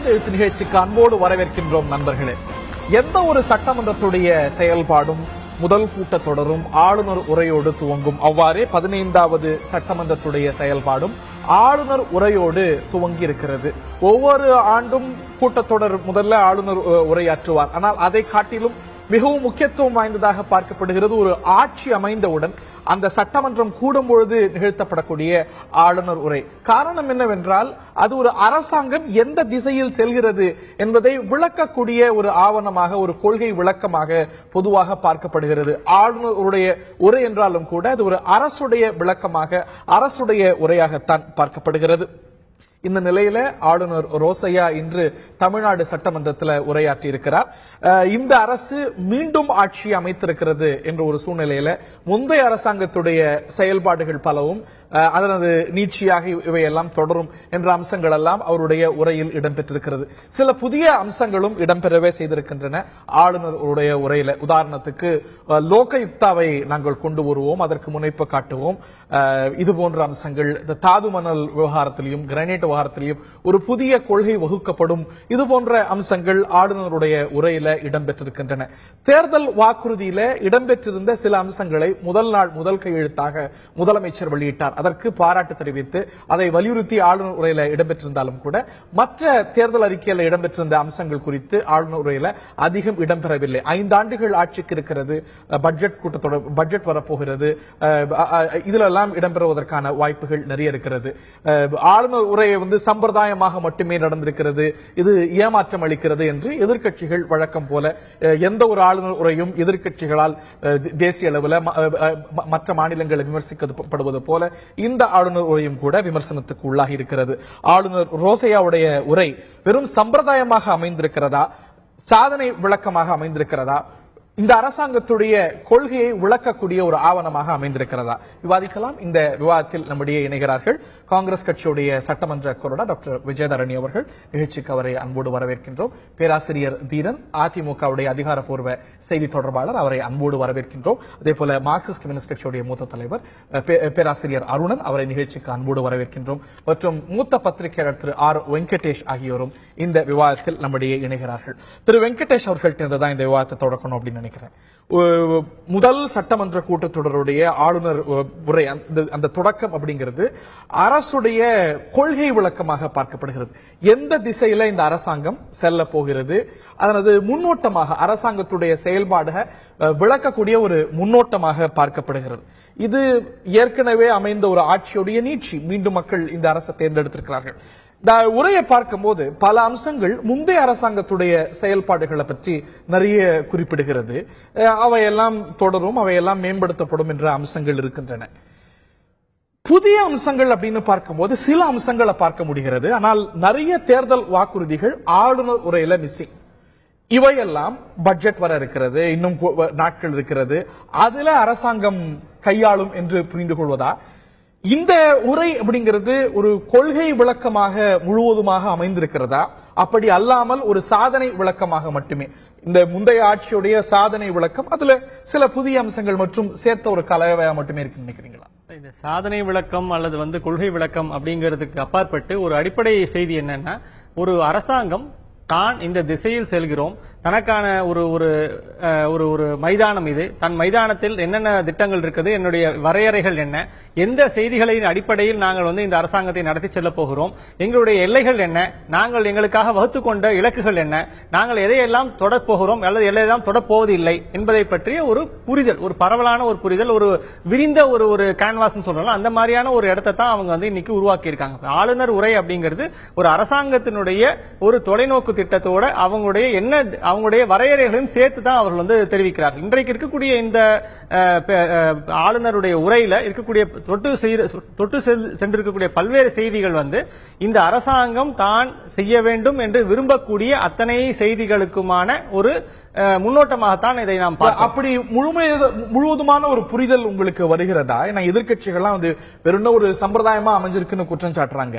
அரசியல் எழுத்து நிகழ்ச்சிக்கு அன்போடு வரவேற்கின்றோம் நண்பர்களே. எந்த ஒரு சட்டமன்றத்துடைய செயல்பாடும் முதல் கூட்டத்தொடரும் ஆளுநர் உரையோடு துவங்கும். அவ்வாறே 15வது சட்டமன்றத்துடைய செயல்பாடும் ஆளுநர் உரையோடு துவங்கி இருக்கிறது. ஒவ்வொரு ஆண்டும் கூட்டத்தொடர் முதல்ல ஆளுநர் உரையாற்றுவார். ஆனால் அதை காட்டிலும் மிகவும் முக்கியத்துவம் வாய்ந்ததாக பார்க்கப்படுகிறது ஒரு ஆட்சி அமைந்தவுடன் அந்த சட்டமன்றம் கூடும் பொழுது நிகழ்த்தப்படக்கூடிய ஆளுநர் உரை. காரணம் என்னவென்றால் அது ஒரு அரசாங்கம் எந்த திசையில் செல்கிறது என்பதை விளக்கக்கூடிய ஒரு ஆவணமாக, ஒரு கொள்கை விளக்கமாக பொதுவாக பார்க்கப்படுகிறது. ஆளுநருடைய உரை என்றாலும் கூட அது ஒரு அரசுடைய விளக்கமாக, அரசுடைய உரையாகத்தான் பார்க்கப்படுகிறது. இந்த நிலையில ஆளுநர் ரோசையா இன்று தமிழ்நாடு சட்டமன்றத்தில் உரையாற்றி இருக்கிறார். இந்த அரசு மீண்டும் ஆட்சி அமைத்திருக்கிறது என்ற ஒரு சூழ்நிலையில முந்தைய அரசாங்கத்துடைய செயல்பாடுகள் பலவும் அதனது நீட்சியாக இவையெல்லாம் தொடரும் என்ற அம்சங்கள் எல்லாம் அவருடைய உரையில் இடம்பெற்றிருக்கிறது. சில புதிய அம்சங்களும் இடம்பெறவே செய்திருக்கின்றன ஆளுநருடைய உரையில. உதாரணத்துக்கு லோகயுக்தாவை நாங்கள் கொண்டு வருவோம், அதற்கு முனைப்பு காட்டுவோம். இது போன்ற அம்சங்கள், தாது மணல் விவகாரத்திலையும் கிரானைட் விவகாரத்திலையும் ஒரு புதிய கொள்கை வகுக்கப்படும். இது போன்ற அம்சங்கள் ஆளுநருடைய உரையில இடம்பெற்றிருக்கின்றன. தேர்தல் வாக்குறுதியில இடம்பெற்றிருந்த சில அம்சங்களை முதல் நாள் முதல் கையெழுத்தாக முதலமைச்சர் வெளியிட்டார். அதற்கு பாராட்டு தெரிவித்து அதை வலியுறுத்தி ஆளுநர் உரையில இடம்பெற்றிருந்தாலும் கூட மற்ற தேர்தல் அறிக்கையில் இடம்பெற்றிருந்த அம்சங்கள் குறித்து ஆளுநர் உரையில அதிகம் இடம்பெறவில்லை. 5 ஆண்டுகள் ஆட்சிக்கு இருக்கிறது, பட்ஜெட் கூட்டத்தொடர், பட்ஜெட் வரப்போகிறது, இதிலெல்லாம் இடம்பெறுவதற்கான வாய்ப்புகள் நிறைய இருக்கிறது. ஆளுநர் உரையை சம்பிரதாயமாக மட்டுமே நடந்திருக்கிறது, இது ஏமாற்றம் அளிக்கிறது என்று எதிர்க்கட்சிகள் வழக்கம் போல எந்த ஒரு ஆளுநர் உரையும் எதிர்க்கட்சிகளால் தேசிய அளவில் மற்ற மாநிலங்களில் விமர்சிக்கப்படுவது போல இந்த ஆளுநர் உரையும் கூட விமர்சனத்துக்கு உள்ளாகி இருக்கிறது. ஆளுநர் ரோசையாவுடைய உரை வெறும் சம்பிரதாயமாக அமைந்திருக்கிறதா, சாதனை விளக்கமாக அமைந்திருக்கிறதா, இந்த அரசாங்கத்துடைய கொள்கையை விளக்கக்கூடிய ஒரு ஆவணமாக அமைந்திருக்கிறதா விவாதிக்கலாம். இந்த விவாதத்தில் நம்முடைய இணைகிறார்கள் காங்கிரஸ் கட்சியுடைய சட்டமன்ற கொறடா டாக்டர் விஜயதரணி அவர்கள். நிகழ்ச்சிக்கு அவரை அன்போடு வரவேற்கின்றோம். பேராசிரியர் தீரன், அதிமுகவுடைய அதிகாரப்பூர்வ செய்தி தொடர்பாளர், அவரை அன்போடு வரவேற்கின்றோம். அதே போல மார்க்சிஸ்ட் கம்யூனிஸ்ட் கட்சியுடைய மூத்த தலைவர் பேராசிரியர் அருணன், அவரை நிகழ்ச்சிக்கு அன்போடு வரவேற்கின்றோம். மற்றும் மூத்த பத்திரிகையாளர் திரு ஆர் வெங்கடேஷ் ஆகியோரும் இந்த விவாதத்தில் நம்முடைய இணைகிறார்கள். திரு வெங்கடேஷ் அவர்கள்ட்ட தான் இந்த விவாதத்தை தொடக்கணும் அப்படின்னு நினைக்கிறேன். முதல் சட்டமன்ற கூட்டத்தொடருடைய ஆளுநர் உரை, அந்த தொடக்கம் அப்படிங்கிறது அரசுடைய கொள்கை விளக்கமாக பார்க்கப்படுகிறது. எந்த திசையில இந்த அரசாங்கம் செல்ல போகிறது, அதனது முன்னோட்டமாக அரசாங்கத்துடைய செயல்பாடு விளக்கக்கூடிய ஒரு முன்னோட்டமாக பார்க்கப்படுகிறது. இது ஏற்கனவே அமைந்த ஒரு ஆட்சியுடைய நீட்சி. மீண்டும் மக்கள் இந்த அரசை தேர்ந்தெடுத்திருக்கிறார்கள். இந்த உரையை பார்க்கும்போது பல அம்சங்கள் முந்தைய அரசாங்கத்துடைய செயல்பாடுகளை பற்றி நிறைய குறிப்பிடுகிறது. அவையெல்லாம் தொடரும், அவையெல்லாம் மேம்படுத்தப்படும் என்ற அம்சங்கள் இருக்கின்றன. புதிய அம்சங்கள் அப்படின்னு பார்க்கும்போது சில அம்சங்களை பார்க்க முடிகிறது. ஆனால் நிறைய தேர்தல் வாக்குறுதிகள் ஆளுநர் உரையில மிஸ்ஸிங். இவையெல்லாம் பட்ஜெட் வர இருக்கிறது, இன்னும் நாட்கள் இருக்கிறது, அதுல அரசாங்கம் கையாளும் என்று புரிந்து கொள்வதா, இந்த உரை அப்படிங்கிறது ஒரு கொள்கை விளக்கமாக முழுவதுமாக அமைந்திருக்கிறதா, அப்படி அல்லாமல் ஒரு சாதனை விளக்கமாக மட்டுமே, இந்த முந்தைய ஆட்சியுடைய சாதனை விளக்கம் அதுல சில புதிய அம்சங்கள் மற்றும் சேர்த்த ஒரு கலவையா மட்டுமே இருக்கு நினைக்கிறீங்களா? இந்த சாதனை விளக்கம் அல்லது கொள்கை விளக்கம் அப்படிங்கிறதுக்கு அப்பாற்பட்டு ஒரு அடிப்படை செய்தி என்னன்னா, ஒரு அரசாங்கம் தான் இந்த திசையில் செல்கிறோம், தனக்கான ஒரு ஒரு ஒரு மைதானம் இது, தன் மைதானத்தில் என்னென்ன திட்டங்கள் இருக்குது, என்னுடைய வரையறைகள் என்ன, எந்த செய்திகளின் அடிப்படையில் நாங்கள் இந்த அரசாங்கத்தை நடத்தி செல்ல போகிறோம், எங்களுடைய எல்லைகள் என்ன, நாங்கள் எங்களுக்காக வகுத்து கொண்ட இலக்குகள் என்ன, நாங்கள் எதையெல்லாம் தொடப்போகிறோம் அல்லது எதையெல்லாம் தொடப்போவது இல்லை என்பதை பற்றிய ஒரு புரிதல், ஒரு பரவலான ஒரு புரிதல், ஒரு விரிந்த ஒரு கேன்வாஸ் சொல்லலாம். அந்த மாதிரியான ஒரு இடத்தை தான் அவங்க இன்னைக்கு உருவாக்கி இருக்காங்க. ஆளுநர் உரை அப்படிங்கிறது ஒரு அரசாங்கத்தினுடைய ஒரு தொலைநோக்கு திட்டத்தோட அவங்களுடைய வரையறைகளையும் சேர்த்து தான் அவர்கள் தெரிவிக்கிறார்கள். இன்றைக்கு இருக்கக்கூடிய இந்த ஆளுநருடைய உரையில இருக்கக்கூடிய தொட்டு சென்றிருக்கக்கூடிய பல்வேறு செய்திகள் இந்த அரசாங்கம் தான் செய்ய வேண்டும் என்று விரும்பக்கூடிய அத்தனை செய்திகளுக்குமான ஒரு முன்னோட்டமாகத்தான் இதை நாம் அப்படி முழுவதுமான ஒரு புரிதல் உங்களுக்கு வருகிறதா? ஏன்னா எதிர்கட்சிகள்லாம் வெறும் ஒரு சம்பிரதாயமா அமைஞ்சிருக்குன்னு குற்றம் சாட்டுறாங்க.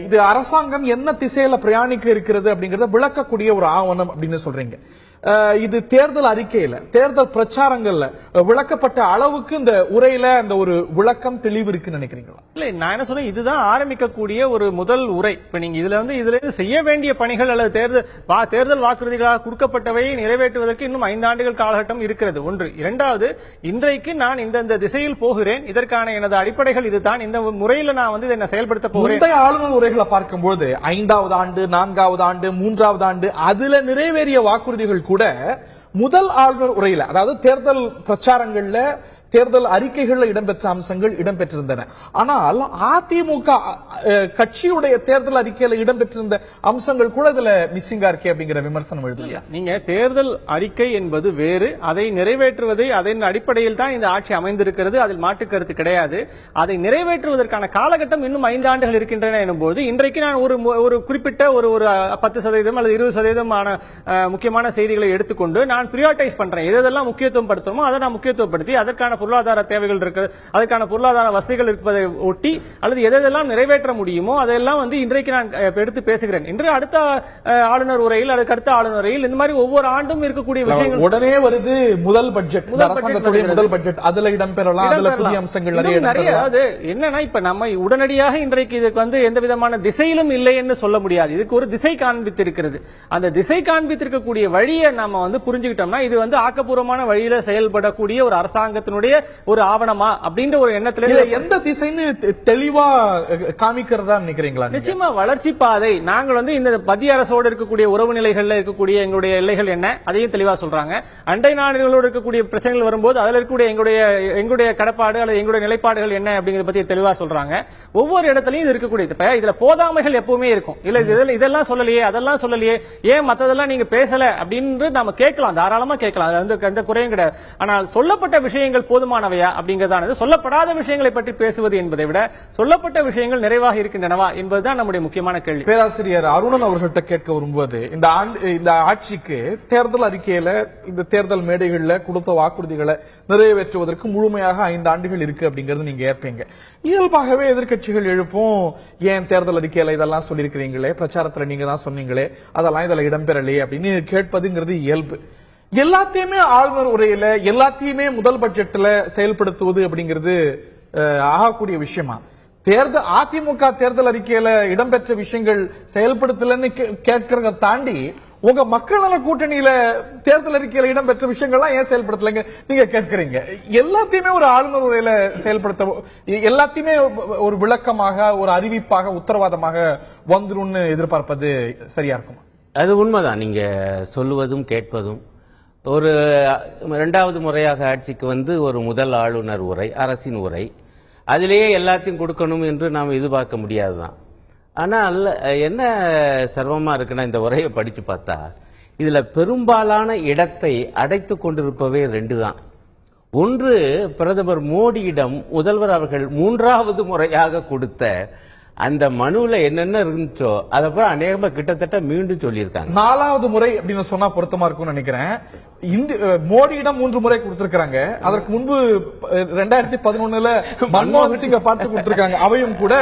இது அரசாங்கம் என்ன திசையில பிரயாணிக்க இருக்கிறது அப்படிங்கறத விளக்கக்கூடிய ஒரு ஆவணம் அப்படின்னு சொல்றீங்க. இது தேர்தல் அறிக்கையில தேர்தல் பிரச்சாரங்கள்ல விளக்கப்பட்ட அளவுக்கு இந்த உரையில அந்த ஒரு விளக்கம் தெளிவு இருக்குன்னு நினைக்கிறீங்களா? இல்ல, நான் என்ன சொன்னேன், இதுதான் ஆரம்பிக்கக்கூடிய ஒரு முதல் உரை. இப்ப நீங்க இதுல செய்ய வேண்டிய பணிகள் அல்லது தேர்தல் வாக்குறுதிகளாக கொடுக்கப்பட்டவை நிறைவேற்றுவதற்கு இன்னும் 5 ஆண்டுகள் காலகட்டம் இருக்கிறது. ஒன்று. இரண்டாவது, இன்றைக்கு நான் இந்த திசையில் போகிறேன், இதற்கான எனது அடிப்படைகள் இதுதான், இந்த முறையில நான் வந்து இதை செயல்படுத்த போகிறேன். முந்தைய ஆளுநர் உரைகளை பார்க்கும்போது 5வது ஆண்டு, 4வது ஆண்டு, 3வது ஆண்டு அதுல நிறைவேறிய வாக்குறுதிகள் கூட முதல் ஆளுநர் உரையில, அதாவது தேர்தல் பிரச்சாரங்கள்ல தேர்தல் அறிக்கைகள்ல இடம்பெற்ற அம்சங்கள் இடம்பெற்றிருந்தன. ஆனால் அதிமுக கட்சியுடைய தேர்தல் அறிக்கையில இடம்பெற்றிருந்த அம்சங்கள் கூட இதுல மிஸ்ஸிங்கா இருக்கே அப்படிங்கிற விமர்சனம் எழுதலையா? நீங்க தேர்தல் அறிக்கை என்பது வேறு, அதை நிறைவேற்றுவதை அதன் அடிப்படையில் தான் இந்த ஆட்சி அமைந்திருக்கிறது, அதில் மாற்று கருத்து கிடையாது. அதை நிறைவேற்றுவதற்கான காலகட்டம் இன்னும் 5 ஆண்டுகள் இருக்கின்றன எனும்போது, இன்றைக்கு நான் ஒரு குறிப்பிட்ட ஒரு 10% அல்லது 20% முக்கியமான செய்திகளை எடுத்துக்கொண்டு நான் பிரியாரிட்டைஸ் பண்றேன். எதெல்லாம் முக்கியத்துவம் படுத்தணுமோ அதை நான் முக்கியத்துவப்படுத்தி அதற்கான பொருளாதார தேவைகள் இருக்கு, அதற்கான பொருளாதார வசதிகள் இருப்பதை ஒட்டி அல்லது எதெல்லாம் நிறைவேற்ற முடியுமோ அதெல்லாம் வந்து இன்றைக்கு நான் எடுத்து பேசுகிறேன். இன்று அடுத்த ஆளுநர் உரையில், அதுக்கு அடுத்த ஆளுநர் உரையில் இந்த மாதிரி ஒவ்வொரு ஆண்டும் இருக்கக்கூடிய விஷயங்கள் உடனே வருது. முதல் பட்ஜெட், முதல் பட்ஜெட் அதுல இடம்பெறலாம், அதுல புதிய அம்சங்கள் நிறைய. அதாவது என்னன்னா, இப்ப நம்ம உடனடியாக இன்றைக்கு இதுக்கு வந்து எந்த விதமான திசையிலும் இல்லை என்று சொல்ல முடியாது. இதுக்கு ஒரு திசை காண்பித்திருக்கிறது. அந்த திசை காண்பித்திருக்கக்கூடிய வழியை நாம வந்து புரிஞ்சுக்கிட்டோம்னா இது வந்து ஆக்கப்பூர்வமான வழியில செயல்படக்கூடிய ஒரு அரசாங்கத்தினுடைய ஒரு ஆவணமா அப்படின்ற ஒரு எண்ணத்துல எந்த திசைன்னு தெளிவா காமிக்கிறதா நினைக்கிறீங்களா? நிச்சயமா வளர்ச்சி பாதை. நாங்கள் வந்து இந்த மத்திய அரசோடு இருக்கக்கூடிய உறவு நிலைகள்ல இருக்கக்கூடிய எங்களுடைய எல்லைகள் என்ன அதையும் தெளிவா சொல்றாங்க. அண்டை நாடுகளோடு இருக்கக்கூடிய பிரச்சனைகள் வரும்போது அதில் இருக்கக்கூடிய எங்களுடைய கடப்பாடு அல்லது எங்களுடைய நிலைப்பாடுகள் என்ன அப்படிங்கறத பத்தி தெளிவா சொல்றாங்க. ஒவ்வொரு இடத்துலயும் இது இருக்கக்கூடிய இதுல போதாமைகள் எப்பவுமே இருக்கும். இல்ல இதெல்லாம் சொல்லலையே, அதெல்லாம் சொல்லலையே, ஏன் மத்ததெல்லாம் நீங்க பேசல அப்படின்னு நாம கேட்கலாம், தாராளமா கேட்கலாம், அது வந்து எந்த குறையும் கிடையாது. ஆனால் சொல்லப்பட்ட விஷயங்கள் போதுமானவையா அப்படிங்கறதானது, சொல்லப்படாத விஷயங்களை பற்றி பேசுவது என்பதை விட சொல்லப்பட்ட விஷயங்கள் நிறைவாக இருக்கின்றனவா என்பதுதான் நம்முடைய முக்கியமான கேள்வி. பேராசிரியர் அருணன் அவர்கள்ட்ட கேட்க வரும்போது, இந்த ஆட்சிக்கு தேர்தல் அறிக்கையில இந்த தேர்தல் மேடைகள்ல கொடுத்த வாக்குறுதிகளை நிறைவேற்றுவதற்கு முழுமையாக 5 ஆண்டுகள் இருக்கு அப்படிங்கறது நீங்க ஏற்பீங்க. இயல்பாகவே எதிர்க்கட்சிகள் எழுப்பும், ஏன் தேர்தல் அறிக்கையில இதெல்லாம் சொல்லியிருக்கிறீங்களே, பிரச்சாரத்துல நீங்க தான் சொன்னீங்களே, அதெல்லாம் இதுல இடம்பெறலையே அப்படின்னு கேட்பதுங்கிறது இயல்பு. எல்லாத்தையுமே ஆளுநர் உரையில, எல்லாத்தையுமே முதல் பட்ஜெட்ல செயல்படுத்துவது அப்படிங்கிறது ஆகக்கூடிய விஷயமா? அதிமுக தேர்தல் அறிக்கையில இடம்பெற்ற விஷயங்கள் செயல்படுத்தலன்னு கேட்கறத தாண்டி உங்க மக்கள் நல கூட்டணியில தேர்தல் அறிக்கையில இடம்பெற்ற விஷயங்கள்லாம் ஏன் செயல்படுத்தலைங்க நீங்க கேட்கறீங்க? எல்லாத்தையுமே ஒரு ஆளுநர் உரையில செயல்படுத்த, எல்லாத்தையுமே ஒரு விளக்கமாக, ஒரு அறிவிப்பாக, உத்தரவாதமாக வந்துரும்னு எதிர்பார்ப்பது சரியா இருக்குமா? அது உண்மைதான் நீங்க சொல்லுவதும் கேட்பதும். ஒரு 2வது முறையாக ஆட்சிக்கு வந்து ஒரு முதல் ஆளுநர் உரை, அரசின் உரை, அதிலேயே எல்லாத்தையும் கொடுக்கணும் என்று நாம் எதிர்பார்க்க முடியாதுதான். ஆனால் என்ன சிரமமா இருக்குன்னா, இந்த உரையை படிச்சு பார்த்தா இதுல பெரும்பாலான இடத்தை அடைத்துக் கொண்டிருப்பவே 2 தான். ஒன்று, பிரதமர் மோடியிடம் முதல்வர் அவர்கள் 3வது முறையாக கொடுத்த அந்த மனுல என்னென்ன இருந்துச்சோ அதை போய் அநேகமா கிட்டத்தட்ட மீண்டும் சொல்லியிருக்காங்க. 4வது முறை அப்படின்னு சொன்னா பொருத்தமா இருக்கும்னு நினைக்கிறேன். மோடியிடம் 3 முறை கொடுத்திருக்காங்க. அதற்கு முன்பு 2011 மன்மோகன் சிங்க பார்த்து கொடுத்திருக்காங்க. அவையும் கூட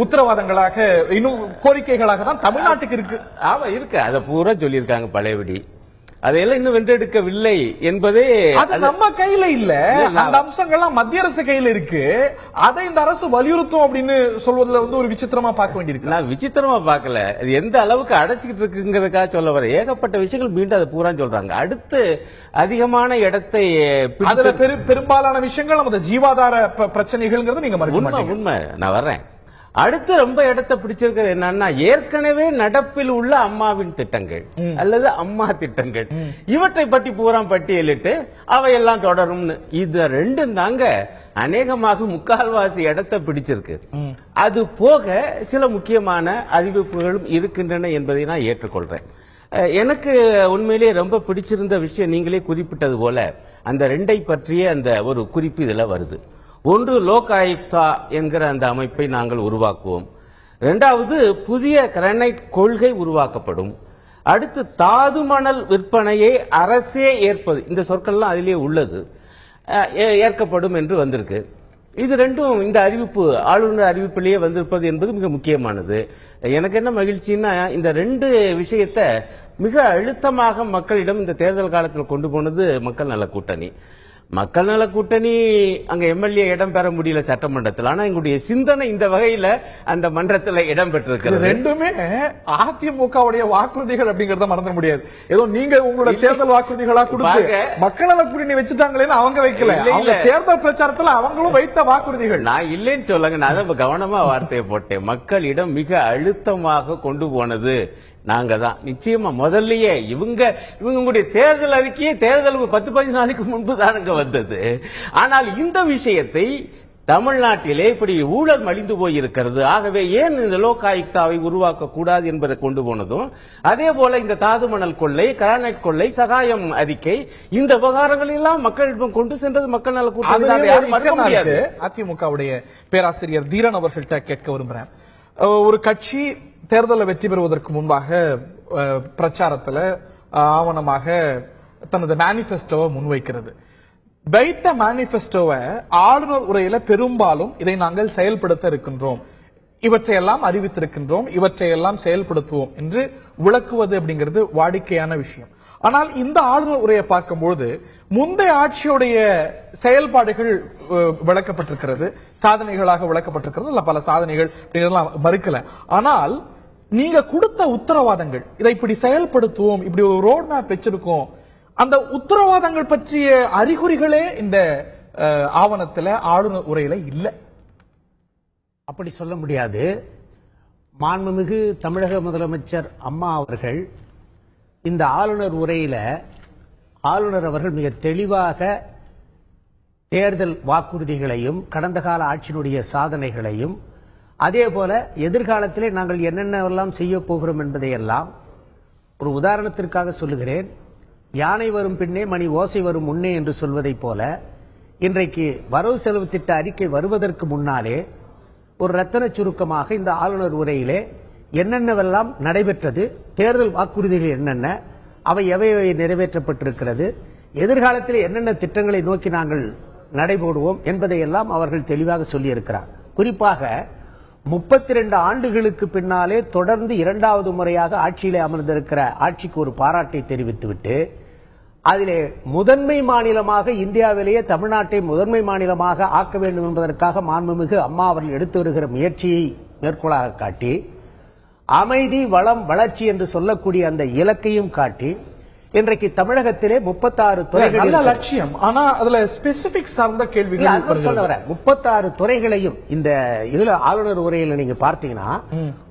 உத்தரவாதங்களாக, இன்னும் கோரிக்கைகளாக தான் தமிழ்நாட்டுக்கு இருக்கு. இருக்கு, அதை பூரா சொல்லியிருக்காங்க பழையபடி. அதையெல்லாம் இன்னும் வென்றெடுக்கவில்லை என்பதே அது நம்ம கையில இல்ல. அந்த அம்சங்கள்லாம் மத்திய அரசு கையில இருக்கு. அதை இந்த அரசு வலியுறுத்தும் அப்படின்னு சொல்வதில் வந்து ஒரு விசித்திரமா பார்க்க வேண்டியிருக்கு. நான் விசித்திரமா பார்க்கல, அது எந்த அளவுக்கு அடைச்சிக்கிட்டு இருக்குங்கிறதுக்காக சொல்ல வர. ஏகப்பட்ட விஷயங்கள் மீண்டும் அதை பூரா சொல்றாங்க. அடுத்து அதிகமான இடத்தை, அதுல பெரும்பாலான விஷயங்கள் நமது ஜீவாதார பிரச்சனைகள் நீங்க உண்மை. நான் வர்றேன். அடுத்து ரொம்ப இடத்தை பிடிச்சிருக்கிறது என்னன்னா, ஏற்கனவே நடப்பில் உள்ள அம்மாவின் திட்டங்கள் அல்லது அம்மா திட்டங்கள், இவற்றை பற்றி பூரா பட்டியலிட்டு அவையெல்லாம் தொடரும்னு. இது 2 தாங்க அநேகமாக 3/4 இடத்தை பிடிச்சிருக்கு. அது போக சில முக்கியமான அறிவிப்புகளும் இருக்கின்றன என்பதை நான் ஏற்றுக்கொள்றேன். எனக்கு உண்மையிலேயே ரொம்ப பிடிச்சிருந்த விஷயம், நீங்களே குறிப்பிட்டது போல அந்த 2ஐ பற்றிய அந்த ஒரு குறிப்பு இதுல வருது. ஒன்று, லோக் ஆயுக்தா என்கிற அந்த அமைப்பை நாங்கள் உருவாக்குவோம். 2வது, புதிய கிரானைட் கொள்கை உருவாக்கப்படும். அடுத்து, தாது மணல் விற்பனையை அரசே ஏற்பது, இந்த சொற்கள்லாம் அதிலே உள்ளது, ஏற்கப்படும் என்று வந்திருக்கு. இது 2ம் இந்த அறிவிப்பு, ஆளுநர் அறிவிப்பிலேயே வந்திருப்பது என்பது மிக முக்கியமானது. எனக்கு என்ன மகிழ்ச்சின்னா, இந்த 2 விஷயத்தை மிக அழுத்தமாக மக்களிடம் இந்த தேர்தல் காலத்தில் கொண்டு போனது மக்கள் நல கூட்டணி. மக்கள் நல கூட்டணி அங்க எம்எல்ஏ இடம் பெற முடியல சட்டமன்றத்தில். ஆனா எங்களுடைய சிந்தனை இந்த வகையில அந்த மன்றத்தில் இடம் பெற்றிருக்கிறது. ரெண்டுமே அதிமுகவுடைய வாக்குறுதிகள் அப்படிங்கறத மறந்துட முடியாது. ஏதோ நீங்க உங்களோட தேர்தல் வாக்குறுதிகளா கொடுத்து மக்கள் நல கூட்டணி வச்சுட்டாங்களேன்னு அவங்க வைக்கல. தேர்தல் பிரச்சாரத்தில் அவங்களும் வைத்த வாக்குறுதிகள். நான் இல்லைன்னு சொல்லுங்க, நான் கவனமா வார்த்தையை போட்டேன். மக்களிடம் மிக அழுத்தமாக கொண்டு போனது நாங்க தான். நிச்சயமா முதல்லயே இவங்களுடைய தேர்தல் அறிக்கையே தேர்தலுக்கு 10-15 நாளைக்கு முன்பு தானுங்க வந்தது. ஆனால் இந்த விஷயத்தை தமிழ்நாட்டிலே இப்படி ஊழல் மலிந்து போயிருக்கிறது, ஆகவே ஏன் இந்த லோக் ஆயுக்தாவை உருவாக்க கூடாது என்பதை கொண்டு போனதும், அதே போல இந்த தாது மணல் கொள்ளை, கிரானைட் கொள்ளை, சகாயம் அறிக்கை, இந்த விவகாரங்கள் எல்லாம் மக்களிடம் கொண்டு சென்றது மக்கள் நல கூட்டணி. அதிமுகவுடைய பேராசிரியர் தீரன் அவர்கள்ட்ட கேட்க விரும்புறேன். ஒரு கட்சி தேர்தலில் வெற்றி பெறுவதற்கு முன்பாக பிரச்சாரத்தில் ஆவணமாக தனது மேனிபெஸ்டோவை முன்வைக்கிறது. வைத்த மேனிபெஸ்டோவை ஆளுநர் உரையில பெரும்பாலும் இதை நாங்கள் செயல்படுத்த இருக்கின்றோம், இவற்றையெல்லாம் அறிவித்திருக்கின்றோம், இவற்றையெல்லாம் செயல்படுத்துவோம் என்று விளக்குவது அப்படிங்கிறது வாடிக்கையான விஷயம். ஆனால் இந்த ஆளுநர் உரையை பார்க்கும்போது முந்தைய ஆட்சியுடைய செயல்பாடுகள் விளக்கப்பட்டிருக்கிறது, சாதனைகளாக விளக்கப்பட்டிருக்கிறது. இல்ல பல சாதனைகள் மறுக்கல. ஆனால் நீங்க கொடுத்த உத்தரவாதங்கள், இதை இப்படி செயல்படுத்துவோம், இப்படி ஒரு ரோட் மேப் வச்சிருக்கோம், அந்த உத்தரவாதங்கள் பற்றிய அறிகுறிகளே இந்த ஆவணத்தில் ஆளுநர் உரையில இல்ல. அப்படி சொல்ல முடியாது. மாண்புமிகு தமிழக முதலமைச்சர் அம்மா அவர்கள் இந்த ஆளுநர் உரையில ஆளுநர் அவர்கள் மிக தெளிவாக தேர்தல் வாக்குறுதிகளையும் கடந்த கால ஆட்சியினுடைய சாதனைகளையும் அதே போல எதிர்காலத்திலே நாங்கள் என்னென்னவெல்லாம் செய்ய போகிறோம் என்பதையெல்லாம், ஒரு உதாரணத்திற்காக சொல்லுகிறேன், யானை வரும் பின்னே மணி ஓசை வரும் முன்னே என்று சொல்வதைப் போல இன்றைக்கு வரவு செலவு திட்ட அறிக்கை வருவதற்கு முன்னாலே ஒரு ரத்தன சுருக்கமாக இந்த ஆளுநர் உரையிலே என்னென்னவெல்லாம் நடைபெற்றது, தேர்தல் வாக்குறுதிகள் என்னென்ன, அவை எவை நிறைவேற்றப்பட்டிருக்கிறது, எதிர்காலத்தில் என்னென்ன திட்டங்களை நோக்கி நாங்கள் நடைபோடுவோம் என்பதையெல்லாம் அவர்கள் தெளிவாக சொல்லியிருக்கிறார். குறிப்பாக 32 ஆண்டுகளுக்கு பின்னாலே தொடர்ந்து 2வது முறையாக ஆட்சியிலே அமர்ந்திருக்கிற ஆட்சிக்கு ஒரு பாராட்டை தெரிவித்துவிட்டு, அதிலே முதன்மை மாநிலமாக இந்தியாவிலேயே தமிழ்நாட்டை முதன்மை மாநிலமாக ஆக்க வேண்டும் என்பதற்காக மாண்புமிகு அம்மா அவர்கள் எடுத்து வருகிற முயற்சியை மேற்கோளாக காட்டி, அமைதி வளம் வளர்ச்சி என்று சொல்லக்கூடிய அந்த இலக்கையும் காட்டி, இன்றைக்கு தமிழகத்திலே 36 துறைகள் லட்சியம். ஆனா அதுல ஸ்பெசிபிக் சார்ந்த கேள்விகள் 36 துறைகளையும் இந்த இதுல ஆளுநர் உரையில் நீங்க பார்த்தீங்கன்னா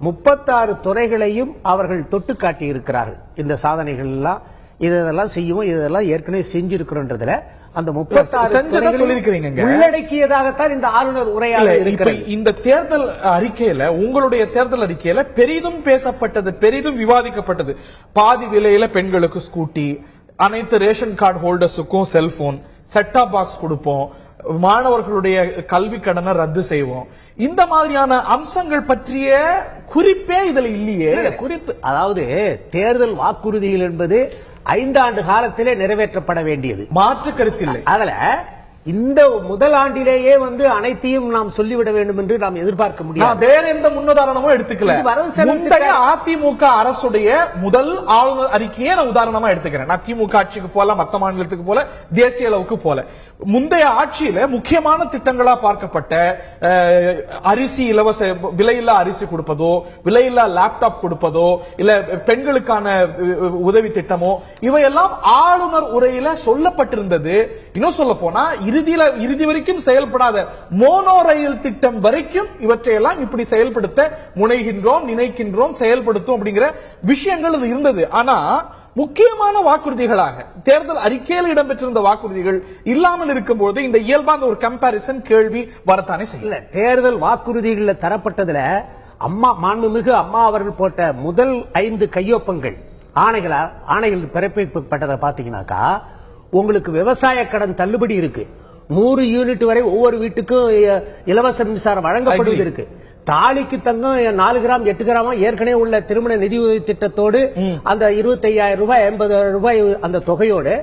36 துறைகளையும் அவர்கள் தொட்டு காட்டி இருக்கிறார்கள். இந்த சாதனைகள் எல்லாம் இதெல்லாம் செய்யும், இதெல்லாம் ஏற்கனவே செஞ்சிருக்கிறோன்றதுல அந்த 36 உள்ளடக்கியதாகத்தான் இந்த ஆளுநர் உரையாக இருக்கிறது. இந்த தேர்தல் அறிக்கையில, உங்களுடைய தேர்தல் அறிக்கையில பெரிதும் பேசப்பட்டது, பெரிதும் விவாதிக்கப்பட்டது, பாதி விலையில பெண்களுக்கு ஸ்கூட்டி, அனைத்து ரேஷன் கார்டு ஹோல்டர்ஸுக்கும் செல்போன், செட்டாப் பாக்ஸ் கொடுப்போம், மாணவர்களுடைய கல்வி கடனை ரத்து செய்வோம், இந்த மாதிரியான அம்சங்கள் பற்றிய குறிப்பே இதுல இல்லையே. குறிப்பு, அதாவது தேர்தல் வாக்குறுதிகள் என்பது 5 ஆண்டு காலத்திலே நிறைவேற்றப்பட வேண்டியது, மாற்று கருத்தில்லை. அதுல இந்த முதல் ஆண்டிலேயே அனைத்தையும் நாம் சொல்லிவிட வேண்டும் என்று நாம் எதிர்பார்க்க முடியாது. வேற எந்த முன்னுதாரணமும் எடுத்துக்கல. அதிமுக அரசுடைய முதல் ஆளுநர் அறிக்கையே நான் உதாரணமா எடுத்துக்கிறேன். நான் திமுக ஆட்சிக்கு போல, மத்த மாநிலத்துக்கு போல, தேசிய அளவுக்கு போல, முந்தைய ஆட்சியில முக்கியமான திட்டங்களா பார்க்கப்பட்ட அரிசி இலவச விலையில்லா அரிசி கொடுப்பதோ, விலையில்லா லேப்டாப் கொடுப்பதோ, இல்ல பெண்களுக்கான உதவி திட்டமோ, இவையெல்லாம் ஆளுநர் உரையில சொல்லப்பட்டிருந்தது. இன்னும் சொல்ல போனா இறுதி வரைக்கும் செயல்படாத மோனோ ரயில் திட்டம் வரைக்கும் இவற்றையெல்லாம் இப்படி செயல்படுத்த முனைகின்றோம், நினைக்கின்றோம், செயல்படுத்தும் அப்படிங்கிற விஷயங்கள் அது இருந்தது. ஆனா முக்கியமான வாக்குறுதிகளாக தேர்தல் அறிக்கையில் இடம்பெற்றிருந்த வாக்குறுதிகள் இல்லாமல் இருக்கும்போது இந்த இயல்பான ஒரு கம்பாரிசன் கேள்வி வரத்தானே செய்யல. தேர்தல் வாக்குறுதிகள் தரப்பட்டதுல மாண்புமிகு அம்மா அவர்கள் போட்ட முதல் 5 கையொப்பங்கள் ஆணைகள் பிறப்பிக்கப்பட்டதை பாத்தீங்கன்னாக்கா, உங்களுக்கு விவசாய கடன் தள்ளுபடி இருக்கு, 100 யூனிட் வரை ஒவ்வொரு வீட்டுக்கும் இலவச மின்சாரம் வழங்கப்படுவது இருக்கு, தாலிக்கு தங்கம் 4 கிராம் 8 கிராமா ஏற்கனவே உள்ள திருமண நிதி உதவி திட்டத்தோடு அந்த 25,000 ரூபாய் 50,000 ரூபாய் அந்த தொகையோடு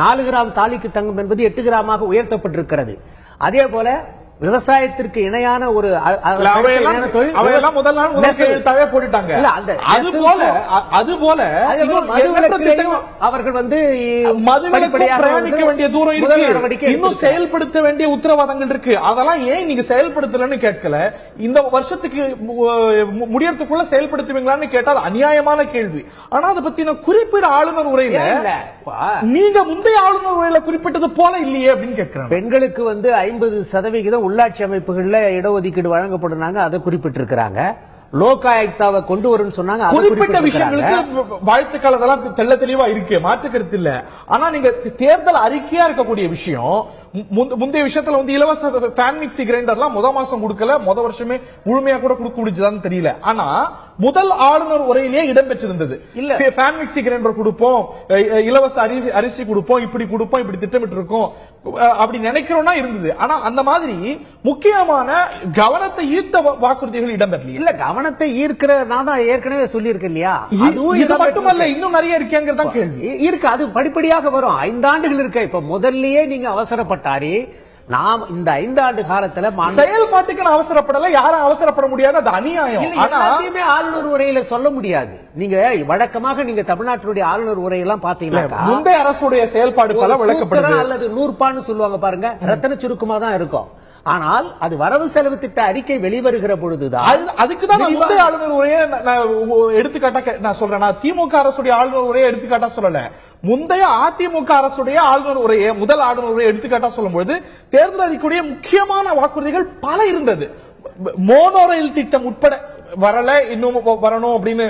4 கிராம் தாலிக்கு தங்கம் என்பது 8 கிராமாக உயர்த்தப்பட்டிருக்கிறது. அதே போல விவசாயத்திற்கு இணையான ஒரு அவையெல்லாம் முதல் நாள் முதல் கையெழுத்தாவே போட்டுட்டாங்க. அதுபோல அவர்கள் வந்து பிரயாணிக்க வேண்டிய தூரம் இருக்கு, இன்னும் செயல்படுத்த வேண்டிய உத்தரவாதங்கள் இருக்கு. அதெல்லாம் ஏன் நீங்க செயல்படுத்தலன்னு கேட்கல. இந்த வருஷத்துக்கு முடியறதுக்குள்ள செயல்படுத்துவீங்களான்னு கேட்டால் அநியாயமான கேள்வி. ஆனா அதை பத்தின குறிப்பிட ஆளுநர் உரையில நீங்க முந்தைய ஆளுநர் உரையில குறிப்பிட்டது போல இல்லையே அப்படின்னு கேட்கிறேன். பெண்களுக்கு வந்து 50% உள்ளாட்சி அமைப்புகள்ல இடஒதுக்கீடு வழங்கப்படுறாங்க, அதை குறிப்பிட்டிருக்கிறாங்க. லோக் ஆயுக்தாவை கொண்டு வரும்னு சொன்னாங்க. குறிப்பிட்ட விஷயங்களுக்கு வாழ்த்துக்கள் அதெல்லாம் தெள்ள தெளிவா இருக்கு, மாற்று கருத்து இல்ல. ஆனா நீங்க தேர்தல் அறிக்கையா இருக்கக்கூடிய விஷயம், முந்தைய விஷயத்துல வந்து இலவச ஃபேன் மிக்ஸி கிரைண்டர்லாம் முத மாசம் கொடுக்கல, முத வருஷமே முழுமையா கூட கொடுக்க முடிஞ்சதான்னு தெரியல. ஆனா முதல் ஆளுநர் உரையிலேயே இடம்பெற்றிருந்தது. இல்ல ஃபேன் மிக்ஸி கிரைண்டர் கொடுப்போம், இலவச அரிசி கொடுப்போம், இப்படி கொடுப்போம், இப்படி திட்டமிட்டு இருக்கோம் அப்படி நினைக்கிறோம்னா இருந்தது. ஆனா அந்த மாதிரி முக்கியமான கவனத்தை ஈர்த்த வாக்குறுதிகள் இடம்பெறல. இல்ல கவனத்தை ஈர்க்கிற நான் தான் ஏற்கனவே சொல்லியிருக்கேன் இல்லையா, இது மட்டுமல்ல இன்னும் நிறைய இருக்கேங்கிறதா கேள்வி இருக்கு. அது படிப்படியாக வரும். 5 ஆண்டுகள் இருக்க. இப்ப முதல்லயே நீங்க அவசரப்பட்டாரி, நாம் இந்த 5 ஆண்டு காலத்துல செயல்பாட்டுக்கு அவசரப்படல, யாரும் அவசரப்பட முடியாது, அது அநியாயம். ஆளுநர் உரையில சொல்ல முடியாது. நீங்க வழக்கமாக நீங்க தமிழ்நாட்டுடைய ஆளுநர் உரையெல்லாம் பாத்தீங்கன்னா முந்தைய அரசுடைய செயல்பாடு பல விளக்கப்படுது அல்லது 100 சொல்லுவாங்க பாருங்க, ரத்தன சுருக்கமா தான் இருக்கும். ஆனால் அது வரவு செலவு திட்ட அறிக்கை வெளிவருகிற பொழுதுதான் அதுக்குதான் முந்தைய ஆளுநர் உரையை எடுத்துக்காட்டா நான் சொல்றேன். நான் திமுக அரசுடைய ஆளுநர் உரையை எடுத்துக்காட்டா சொல்லல, முந்தைய அதிமுக அரசுடைய ஆளுநர் உரையை முதல் ஆளுநர் உரையை எடுத்துக்காட்டா சொல்லும்போது தேர்தல் அறிக்கையுடைய முக்கியமான வாக்குறுதிகள் பல இருந்தது. மோனோ ரயில் திட்டம் உட்பட வரல, இன்னும் வரணும் அப்படின்னு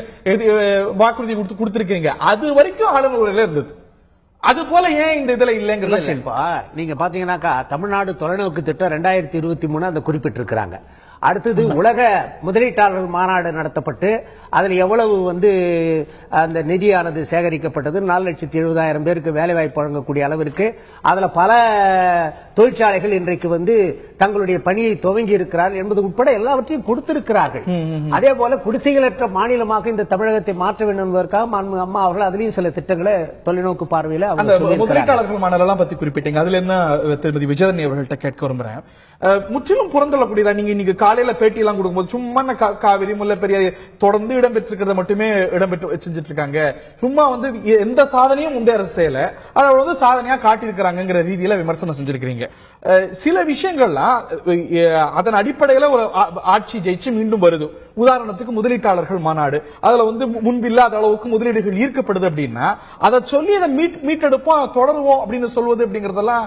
வாக்குறுதி கொடுத்திருக்கீங்க. அது வரைக்கும் ஆளுநர் உரையில இருந்தது. அது போல ஏன் இந்த இதுல இல்லைங்கிறது நீங்க பாத்தீங்கன்னாக்கா தமிழ்நாடு தொலைநோக்கு திட்டம் 2023 அதை குறிப்பிட்டிருக்கிறாங்க. அடுத்தது உலக முதலீட்டாளர்கள் மாநாடு நடத்தப்பட்டு அதில் எவ்வளவு வந்து அந்த நிதியானது சேகரிக்கப்பட்டது, 4,70,000 பேருக்கு வேலை வாய்ப்பு வழங்கக்கூடிய அளவிற்கு அதுல பல தொழிற்சாலைகள் இன்றைக்கு வந்து தங்களுடைய பணியை துவங்கி இருக்கிறார்கள் என்பது உட்பட எல்லாவற்றையும் கொடுத்திருக்கிறார்கள். அதே போல குடிசைகளற்ற மாநிலமாக இந்த தமிழகத்தை மாற்ற வேண்டும் என்பதற்காக அம்மா அவர்கள் அதிலையும் சில திட்டங்களை தொலைநோக்கு பார்வையில முதலீட்டாளர்கள் மாநாடெல்லாம் பத்தி குறிப்பிட்டீங்க. அதுல என்ன திருமதி விஜயதரணி அவர்கள்ட்ட கேட்க விரும்புறேன், முற்றிலும் புறந்தள்ளக்கூடியதா நீங்க காலையில பேட்டி எல்லாம் கொடுக்கும்போது சும்மா காவிரி முல்லை பெரியாறு தொடர்ந்து இடம்பெற்றிருக்கிறத மட்டுமே இடம்பெற்று செஞ்சுட்டு இருக்காங்க, சும்மா வந்து எந்த சாதனையும் முந்தைய அரசு செய்யல, அதை வந்து சாதனையா காட்டியிருக்கிறாங்கிற ரீதியில விமர்சனம் செஞ்சிருக்கிறீங்க. சில விஷயங்கள்லாம் அதன் அடிப்படையில ஒரு ஆட்சி ஜெயிச்சு மீண்டும் வருது. உதாரணத்துக்கு முதலீட்டாளர்கள் மாநாடு, அதுல வந்து முன்பில்லாத அளவுக்கு முதலீடுகள் ஈர்க்கப்படுது அப்படின்னா அதை சொல்லி அதை மீட்டெடுப்போம் தொடருவோம் அப்படின்னு சொல்வது அப்படிங்கறதெல்லாம்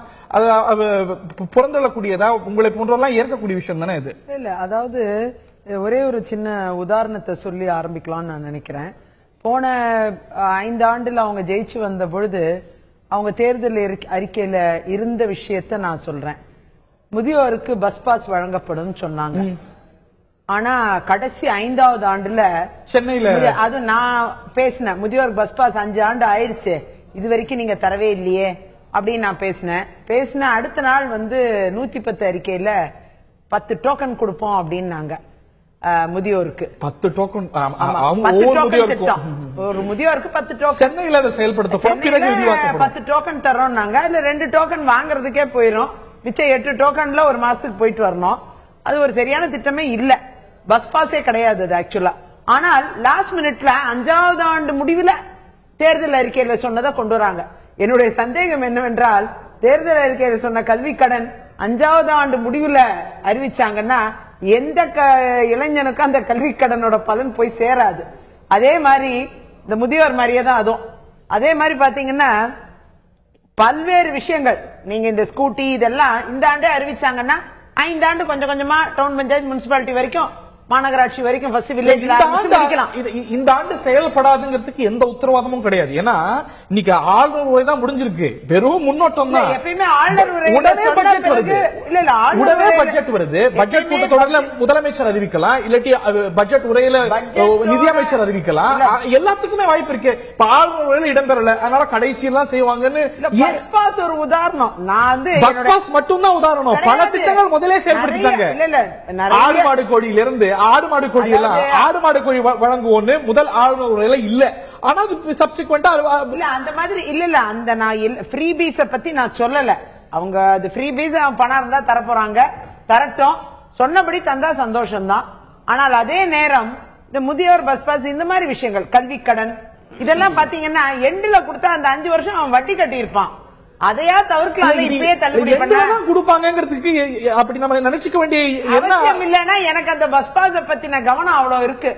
புறந்தள்ளக்கூடியதா உங்களை போன்றெல்லாம் ஏற்கக்கூடிய விஷயம் தானே இது? இல்ல, அதாவது ஒரே ஒரு சின்ன உதாரணத்தை சொல்லி ஆரம்பிக்கலாம்னு நான் நினைக்கிறேன். போன 5 ஆண்டுல அவங்க ஜெயிச்சு வந்த பொழுது அவங்க தேர்தல் அறிக்கையில இருந்த விஷயத்த நான் சொல்றேன். முதியோருக்கு பஸ் பாஸ் வழங்கப்படும் சொன்னாங்க. ஆனா கடைசி 5வது ஆண்டுல சென்னையில அது நான் பேசினேன், முதியோர் பஸ் பாஸ் 5 ஆண்டு ஆயிடுச்சு, இது வரைக்கும் நீங்க தரவே இல்லையே அப்படின்னு நான் பேசினேன். அடுத்த நாள் வந்து 110 அறிக்கையில 10 டோக்கன் கொடுப்போம் அப்படின்னாங்க முதியோருக்கு. 10 டோக்கன் திட்டம், ஒரு முதியோருக்கு 10 டோக்கன் சென்னையில அதை செயல்படுத்த 10 டோக்கன் தரோம்னாங்க. அதுல 2 டோக்கன் வாங்குறதுக்கே போயிடும், மிச்சம் 8 டோக்கன்ல ஒரு மாசத்துக்கு போயிட்டு வரணும். அது ஒரு சரியான திட்டமே இல்ல, பஸ் பாஸே கிடையாது அது ஆக்சுவலா. ஆனால் லாஸ்ட் மினிட்ல 5வது ஆண்டு முடிவுல தேர்தல் அறிக்கையில சொன்னதை கொண்டு வராங்க. என்னுடைய சந்தேகம் என்னவென்றால், தேர்தல் அறிக்கையில சொன்ன கல்வி கடன் 5வது ஆண்டு முடிவுல அறிவிச்சாங்கன்னா எந்த இளைஞனுக்கும் அந்த கல்வி கடனோட பலன் போய் சேராது. அதே மாதிரி இந்த முதியோர் மாதிரியே தான் அதுவும். அதே மாதிரி பாத்தீங்கன்னா பல்வேறு விஷயங்கள், நீங்க இந்த ஸ்கூட்டி இதெல்லாம் இந்த ஆண்டே அறிவிச்சாங்கன்னா 5 ஆண்டு கொஞ்சம் கொஞ்சமா டவுன் பஞ்சாயத்து முனிசிபாலிட்டி வரைக்கும் மாநகராட்சி வரைக்கும் இந்த ஆண்டு செயல்படாதுங்கிறதுக்கு எந்த உத்தரவாதமும் கிடையாது. ஏன்னா இன்னைக்கு ஆளுநர் உரை தான் முடிஞ்சிருக்கு, வெறும் முன்னோட்டம் தான். எப்பயுமே ஆளுநர் உடனே பட்ஜெட் வருது, உடனே பட்ஜெட் வருது. பட்ஜெட் கூட்டத்தொடர்ல முதலமைச்சர் அறிவிக்கலாம், இல்லாட்டி பட்ஜெட் உரையில நிதியமைச்சர் அறிவிக்கலாம், எல்லாத்துக்குமே வாய்ப்பு இருக்கு. இப்ப ஆளுநர் உரையில இடம்பெறல, அதனால கடைசியெல்லாம் செய்வாங்கன்னு ஒரு உதாரணம். நான் வந்து பஸ் பாஸ் மட்டும் தான் உதாரணம், பல திட்டங்கள் முதலே செயல்படுத்திட்டாங்க. ஆடு மாடு கோழியில இருந்து ஆடு மாடு கோழி எல்லாம் ஆடு மாடு கோழி வழங்குவோன்னு முதல் ஆளுநர் உரையில இல்ல. ஆனா சப்சிக்வெண்டா அந்த மாதிரி இல்ல. அந்த நான் ஃப்ரீ பீஸ பத்தி நான் சொல்லல. அவங்க அது ஃப்ரீ பீஸ் பணம் இருந்தா தரப்போறாங்க, தரட்டும், சொன்னபடி தந்தா சந்தோஷம்தான். ஆனால் அதே நேரம் இந்த முதியோர் பஸ் பாஸ் இந்த மாதிரி விஷயங்கள், கல்வி கடன் இதெல்லாம் பாத்தீங்கன்னா எண்டுல கொடுத்தா அந்த 5 வருஷம் அவன் வட்டி கட்டி இருப்பான். அதையா தவிர்க்கலாம், இப்பயே தள்ளுபடி பண்ணா கொடுப்பாங்கிறதுக்கு அப்படி நம்ம நினைச்சுக்க வேண்டிய அவசியம் இல்லைன்னா எனக்கு அந்த பஸ் பாஸ் பத்தின கவனம் அவ்வளவு இருக்கு.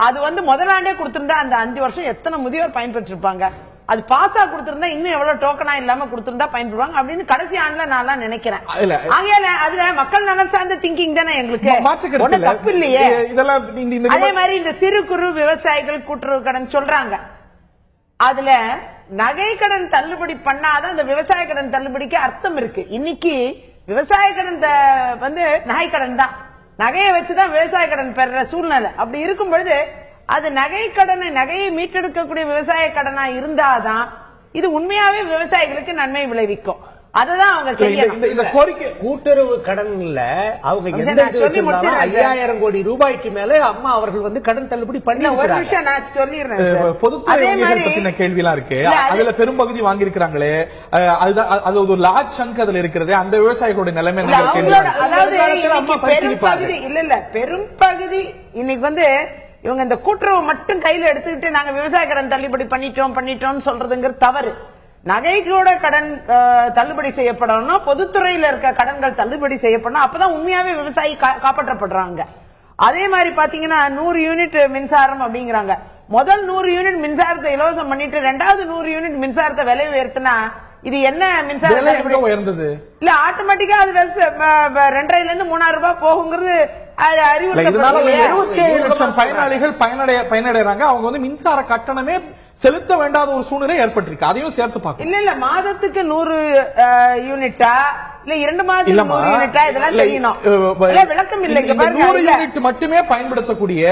அது வந்து முதலாண்டே கொடுத்திருந்தா அந்த 5 வருஷம் எத்தனை முதியோர் பயன்பெற்று இருப்பாங்க. அது பாஸா கொடுத்திருந்தா இன்னும் எவ்வளவு டோக்கனா இல்லாம கொடுத்திருந்தா பயன்படுவாங்க அப்படின்னு கடைசி ஆண்டுல நான் நினைக்கிறேன். ஆகையால அதுல மக்கள் நலன் சார்ந்த திங்கிங் தானே எங்களுக்கு, ஒண்ணு தப்பு இல்லையே. அதே மாதிரி இந்த சிறு குறு விவசாயிகள் கூட்டுறவு கடன் சொல்றாங்க, அதுல நகை கடன் தள்ளுபடி பண்ணாதான் அந்த விவசாய கடன் தள்ளுபடிக்கு அர்த்தம் இருக்கு. இன்னைக்கு விவசாய கடன் வந்து நகை கடன் தான், நகையை வச்சுதான் விவசாய கடன் பெற சூழ்நிலை. அப்படி இருக்கும் பொழுது அது நகையை மீட்டெடுக்கக்கூடிய விவசாய கடனா இருந்தாதான் இது உண்மையாவே விவசாயிகளுக்கு நன்மை விளைவிக்கும். அதுதான் அவங்க இந்த கோரிக்கை. கூட்டுறவு கடன்ல அவங்க 5000 கோடி ரூபாய்க்கு மேல அம்மா அவர்கள் வந்து கடன் தள்ளுபடி பண்ணி ஒரு விஷயம் நான் சொல்லிடுறேன். பொதுத்துறை கேள்விலாம் இருக்கு, அதுல பெரும்பகுதி வாங்கியிருக்கிறாங்களே, அது ஒரு லார்ஜ் சங்க் அதுல இருக்கிறது. அந்த விவசாயிகளுடைய நிலைமை பெரும்பகுதி இன்னைக்கு வந்து இவங்க இந்த கூட்டுறவு மட்டும் கையில எடுத்துக்கிட்டு நாங்க விவசாய கடன் தள்ளுபடி பண்ணிட்டோம் சொல்றதுங்கிறது தவறு. நகைகளோட கடன் தள்ளுபடி செய்யப்படணும்னா பொதுத்துறையில இருக்க கடன்கள் தள்ளுபடி செய்யப்படணும். அப்பதான் உண்மையாவே விவசாயி காப்பாற்றப்படுறாங்க. அதே மாதிரி பாத்தீங்கன்னா 100 யூனிட் மின்சாரம் அப்படிங்கிறாங்க. முதல் 100 யூனிட் மின்சாரத்தை இலவசம் பண்ணிட்டு 2வது 100 யூனிட் மின்சாரத்தை விலை உயர்த்தினா இது என்ன மின்சாரம் உயர்ந்தது இல்ல, ஆட்டோமேட்டிக்கா அது 2000 இருந்து 3000 ரூபாய் போகுங்கிறது அறிவுறுத்தல். 77 லட்சம் பயனாளிகள் பயனடைறாங்க. அவங்க வந்து மின்சார கட்டணமே செலுத்த வேண்டாத ஒரு சூழ்நிலை ஏற்பட்டிருக்கு. அதையும் சேர்த்து பார்க்க இல்ல மாதத்துக்கு 100 யூனிட்டா இல்ல 2 மாதத்துக்கு 100 யூனிட்டா இதெல்லாம் தெரியணும். விளக்கம் இல்லை. 100 யூனிட் மட்டுமே பயன்படுத்தக்கூடிய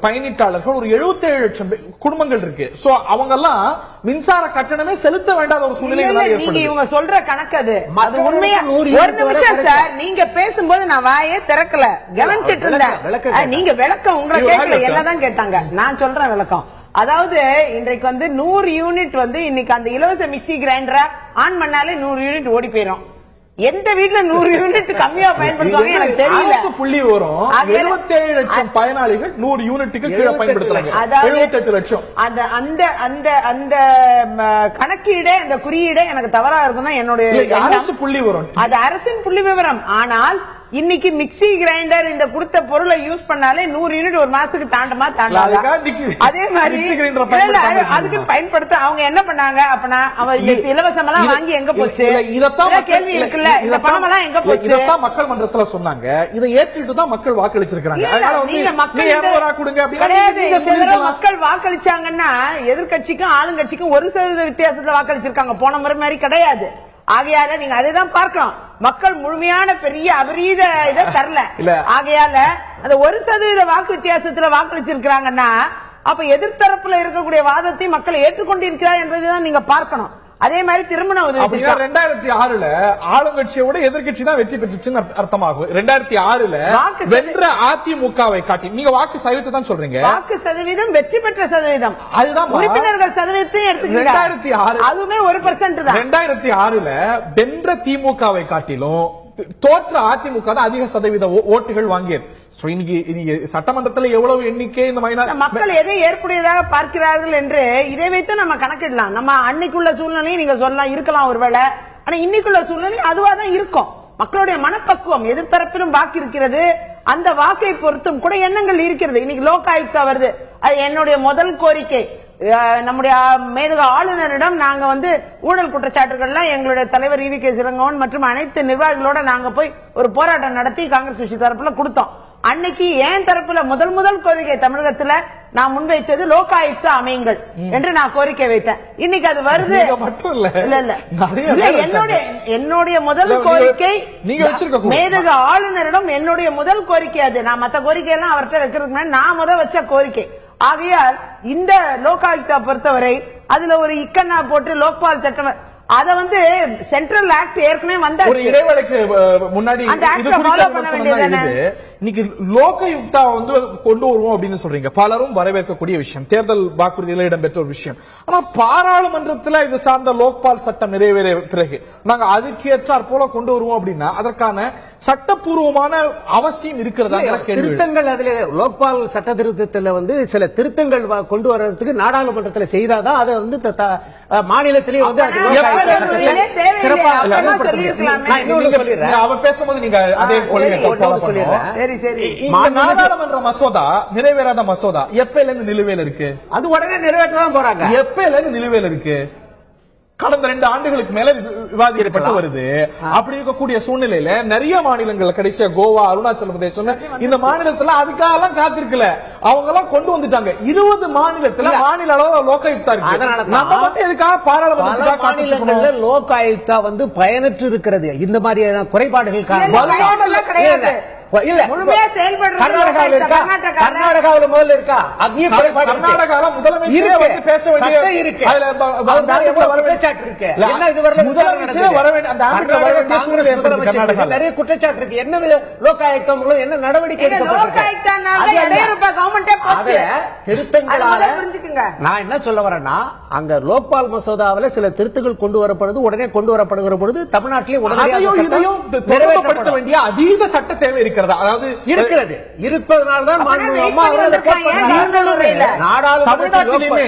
பயணிட்டாளர்கள் ஒரு 77 லட்சம் குடும்பங்கள் இருக்கு. சோ அவங்க எல்லாம் மின்சார கட்டணமே செலுத்த வேண்டாத ஒரு சூழ்நிலை. நீங்க இவங்க சொல்ற கணக்கு அது உண்மையா? ஒரு நிமிஷம் சார், நீங்க பேசும்போது நான் வாயே திறக்கல, கவனிச்சிட்டு இருந்தேன். நீங்க விளக்கம் உங்களை கேட்கல, என்னதான் கேட்டாங்க. நான் சொல்றேன் விளக்கம். அதாவது இன்றைக்கு வந்து 100 யூனிட் வந்து இன்னைக்கு அந்த இலவச மிக்சி கிரைண்டரை ஆன் பண்ணாலே 100 யூனிட் ஓடி போயிடும். எந்த வீட்டுல 100 யூனிட் கம்மியா பயன்படுத்துவாங்க எனக்கு தெரியல. புள்ளி வரும் 77 லட்சம் பயனாளிகள் 100 யூனிட்டுக்கு கீழே பயன்படுத்துறாங்க. 78 லட்சம். அந்த கணக்கீடே அந்த குறியீடே எனக்கு தவறா இருக்கும் என்னுடைய அரசு புள்ளி வரும். அது அரசின் புள்ளி விவரம். ஆனால் இன்னைக்கு மிக்சி கிரைண்டர் இந்த கொடுத்த பொருளை யூஸ் பண்ணாலே 100 யூனிட் ஒரு மாசத்துக்கு தாண்டமா தாண்டாது. அதே மாதிரி அதுக்கு பயன்படுத்த அவங்க என்ன பண்ணாங்க அப்படின்னா, இலவசம் எல்லாம் வாங்கி எங்க போச்சு கேள்வி இருக்குல்ல, இந்த பணம் எல்லாம் எங்க போச்சு? இதைத்தான் மக்கள் மன்றத்துல சொன்னாங்க. இதை ஏற்றிட்டு தான் மக்கள் வாக்களிச்சிருக்காங்க. மக்கள் வாக்களிச்சாங்கன்னா எதிர்கட்சிக்கும் ஆளுங்கட்சிக்கும் 1% வித்தியாசத்துல வாக்களிச்சிருக்காங்க. போன முறை மாதிரி கிடையாது. ஆகையால நீங்க அதைதான் பார்க்கலாம். மக்கள் முழுமையான பெரிய அபரீத இதை தரல. ஆகையால அந்த 1% வாக்கு வித்தியாசத்துல வாக்களிச்சிருக்கிறாங்கன்னா அப்ப எதிர்த்தரப்புல இருக்கக்கூடிய வாதத்தை மக்கள் ஏற்றுக்கொண்டிருக்கிறார் என்பதுதான் நீங்க பார்க்கணும். அதே மாதிரி திருமண உதவி 2006 ஆளுங்கட்சியோட எதிர்கட்சி தான் வெற்றி பெற்றுச்சுன்னு அர்த்தமாகும். 2006 வென்ற அதிமுகவை காட்டி நீங்க வாக்கு சதவீதத்தை தான் சொல்றீங்க. வாக்கு சதவீதம் வெற்றி பெற்ற சதவீதம் அதுதான். உறுப்பினர்கள் சதவீதத்தை எடுத்துக்கிட்டீங்க 2006 அதுவுமே 1% தான். 2006 வென்ற திமுகவை காட்டிலும் தோற்ற அதிமுக தான் அதிக சதவீத ஓட்டுகள் வாங்கியது. சட்டமன்றத்தில் எவ்வளவு எண்ணிக்கை இந்த மக்கள் எதை ஏற்புடையதாக பார்க்கிறார்கள் என்று இதை வைத்து நம்ம கணக்கிடலாம். நம்ம அன்னைக்குள்ள சூழ்நிலையை நீங்க சொல்லலாம், இருக்கலாம் ஒருவேளை. ஆனா இன்னைக்குள்ள சூழ்நிலை அதுவா தான் இருக்கும். மக்களுடைய மனப்பக்குவம் எதிர்த்தரப்பிலும் வாக்கு இருக்கிறது. அந்த வாக்கை பொறுத்தும் கூட எண்ணங்கள் இருக்கிறது. இன்னைக்கு லோக் ஆயுக்தா வருது. அது என்னுடைய முதல் கோரிக்கை. நம்முடைய மேதக ஆளுநரிடம் நாங்க வந்து ஊழல் குற்றச்சாட்டுகள்லாம் எங்களுடைய தலைவர் EV கே இளங்கோவன் மற்றும் அனைத்து நிர்வாகிகளோட நாங்க போய் ஒரு போராட்டம் நடத்தி காங்கிரஸ் கட்சி தரப்புல கொடுத்தோம். அன்னைக்கு ஏன் தரப்புல முதல் கோரிக்கை தமிழகத்துல நான் முன்வைத்தது லோக் ஆயுக்தா அமையுங்கள் என்று நான் கோரிக்கை வைத்தேன். இன்னைக்கு அது வருது. என்னுடைய முதல் கோரிக்கை மேதக ஆளுநரிடம் என்னுடைய முதல் கோரிக்கை அது. நான் மற்ற கோரிக்கை எல்லாம் அவர்கிட்ட வைக்கிறதுக்கு நான் முதல் வச்ச கோரிக்கை. ஆகையால் இந்த லோக் ஆயுக்தா பொறுத்தவரை அதுல ஒரு இக்கண்ணா போட்டு லோக்பால் சட்டம் அத வந்து சென்ட்ரல் ஆக்ட் ஏற்கனவே வந்த ஒரு இடைவேளைக்கு முன்னாடி இன்னைக்கு லோகயுக்தா வந்து கொண்டு வருவோம் அப்படின்னு சொல்றீங்க, பலரும் வரவேற்கக்கூடிய விஷயம், தேர்தல் வாக்குறுதியில் இடம்பெற்ற ஒரு விஷயம். ஆனா பாராளுமன்றத்தில் இது சார்ந்த லோக்பால் சட்டம் நிறைவேறிய பிறகு நாங்க அதுக்கேற்றாற் போல கொண்டு வருவோம் அப்படின்னா அதற்கான சட்டப்பூர்வமான அவசியம் இருக்கிறதா? திருத்தங்கள் அதுல லோக்பால் சட்ட திருத்தத்தில் வந்து சில திருத்தங்கள் கொண்டு வர்றதுக்கு நாடாளுமன்றத்தில் செய்தாதான் அதை வந்து மாநிலத்திலேயே வந்து அவர் பேசும்போது நீங்க அதே நாடாளுமன்ற மசோதா நிறைவேறாத மசோதா எப்பையில இருந்து நிலுவையில் இருக்கு? அது உடனே நிறைவேற்றதான் போறாங்க. எப்பையில இருந்து நிலுவையில் இருக்கு? கடந்த 2 ஆண்டுகளுக்கு மேல விவாதிக்கப்பட்டு வருது. அப்படி இருக்கக்கூடிய சூழ்நிலையில நிறைய மாநிலங்கள், கடைசியா கோவா, அருணாச்சல பிரதேசம், இந்த மாநிலத்துல அதுக்காக எல்லாம் காத்திருக்கல, அவங்க எல்லாம் கொண்டு வந்துட்டாங்க. 20 மாநிலத்துல மாநில அளவு லோகாயுக்தா இருக்கு. நம்ம மட்டும் எதுக்காக பாராளுமன்றத்துக்காக மாநிலங்கள்ல லோகாயுக்தா வந்து பயனற்று இருக்கிறது? இந்த மாதிரியான குறைபாடுகள் கிடையாது. இல்ல முழுமையா கர்நாடகாவில் இருக்கா? கர்நாடகாவில் முதல்ல இருக்கா? அங்கேயும் கர்நாடகால முதலமைச்சர் பேச வேண்டிய இருக்கு. குற்றச்சாட்டு இருக்கு. என்ன இதுவரை முதலமைச்சர் வர வேண்டிய அந்த நிறைய குற்றச்சாட்டு இருக்கு. என்ன லோகாயுக்தம் மூலம் என்ன நடவடிக்கை திருத்தங்களால நான் என்ன சொல்ல வரேன்னா, அங்க லோக்பால் மசோதாவில் சில திருத்தங்கள் கொண்டு வரப்படுது, உடனே கொண்டு வரப்படுகிற பொழுது தமிழ்நாட்டிலே நிறைவேற்றப்பட வேண்டிய அதீத சட்ட தேவை இருக்கு. அதாவது இருக்கிறது, இருப்பதனால்தான் தமிழ்நாட்டிலுமே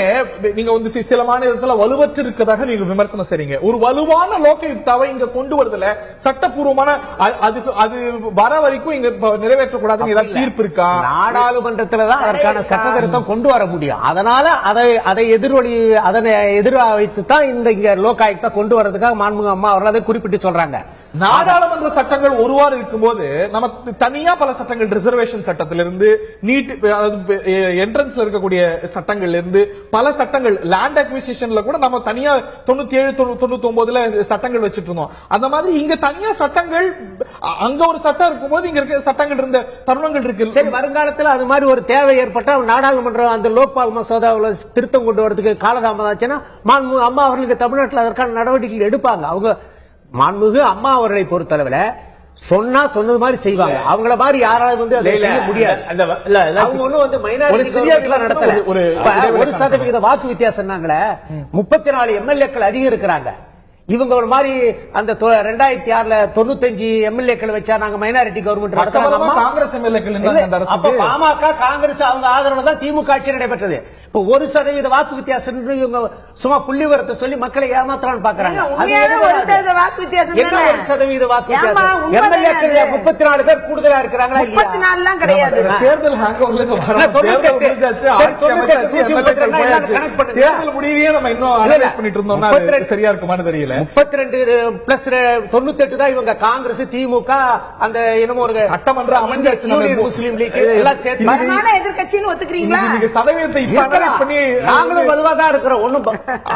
நீங்க வந்து சில மாநிலத்தில் வலுவற்று இருக்கிறதாக நீங்க விமர்சனம் செய்றீங்க. ஒரு வலுவான லோகாயுக்தாவை இங்க கொண்டு வருதுல சட்டப்பூர்வமான அது வர வரைக்கும் இங்க நிறைவேற்றக்கூடாதுன்னு ஏதாவது தீர்ப்பு இருக்கா? நாடாளுமன்றத்தில் தான் அதற்கான சட்ட திருத்தம் கொண்டு வர முடியும். அதனால அதை எதிர்வைத்து தான் இந்த லோகாயுக்தா கொண்டு வரதுக்காக மாண்புமிகு அம்மா அவர்கள் அதை குறிப்பிட்டு சொல்றாங்க. நாடாளுமன்ற சட்டங்கள் ஒரு வாரம் இருக்கும்போது நம்ம தனியா பல சட்டங்கள், ரிசர்வேஷன் சட்டத்திலிருந்து நீட் என்ட்ரன்ஸ்ல இருக்கக்கூடிய சட்டங்கள்ல இருந்து பல சட்டங்கள், லேண்ட் அக்விசிஷன்ல கூட நம்ம தனியா 97 99 சட்டங்கள் வச்சிட்டு இருந்தோம். அந்த மாதிரி இங்க தனியா சட்டங்கள், அங்க ஒரு சட்டம் இருக்கும்போது இங்க இருக்க சட்டங்கள் இருந்த தருணங்கள் இருக்கு. வருங்காலத்தில் அது மாதிரி ஒரு தேவை ஏற்பட்டால் நாடாளுமன்றம் அந்த லோக்பால் மசோதாவில் திருத்தம் கொண்டு வரதுக்கு காலதாமதம் ஆச்சுன்னா மாண்புமிகு அம்மா அவர்களுக்கு தமிழ்நாட்டில் அதற்கான நடவடிக்கைகள் எடுப்பாங்க. அவங்க மாண்புமிகு அம்மா அவர்களை பொறுத்தளவில் சொன்னா சொன்னது மாதிரி செய்வாங்க. அவங்கள மாதிரி யாராவது வந்து அதை செய்ய முடியாது. அவங்க ஒண்ணும் வந்து மைனாரிட்டி நடத்தல. ஒரு 1% வாக்கு வித்தியாசம் 34 எம்எல்ஏக்கள் அதிகம் இருக்கிறாங்க. இவங்க ஒரு மாதிரி அந்த 2006 95 எம்எல்ஏக்கள் வச்சா நாங்க மைனாரிட்டி கவர்மெண்ட் காங்கிரஸ் எம்எல்ஏக்கள். அப்ப பாமக காங்கிரஸ் அவங்க ஆதரவு தான் திமுக ஆட்சி நடைபெற்றது. இப்ப 1% வாக்கு வித்தியாசம் இவங்க சும்மா புள்ளிவரத்தை சொல்லி மக்களை ஏமாத்தலாம்னு பாக்குறாங்க. 1% வாக்கு வித்தியாசம் எம்எல்ஏக்கள் 34 பேர் கூடுதலா இருக்கிறாங்களா? 34 கிடையாது. தேர்தல் முடிவையே நம்ம இன்னும் அனலைஸ் பண்ணிட்டு இருந்தோம்னா சரியா இருக்குமான்னு தெரியல. 32 பிளஸ் 98 தான் இவங்க காங்கிரஸ், திமுக, அந்த என்னமோ ஒரு சட்டமன்ற அமைஞ்சாச்சு, முஸ்லீம் லீக் எல்லாம் சேர்த்து எதிர்கட்சின்னு ஒத்துக்கிறீங்களா? நீங்க சதவீதத்தை பண்ணி நாங்களும் வலுவா தான் இருக்கிறோம். ஒண்ணும்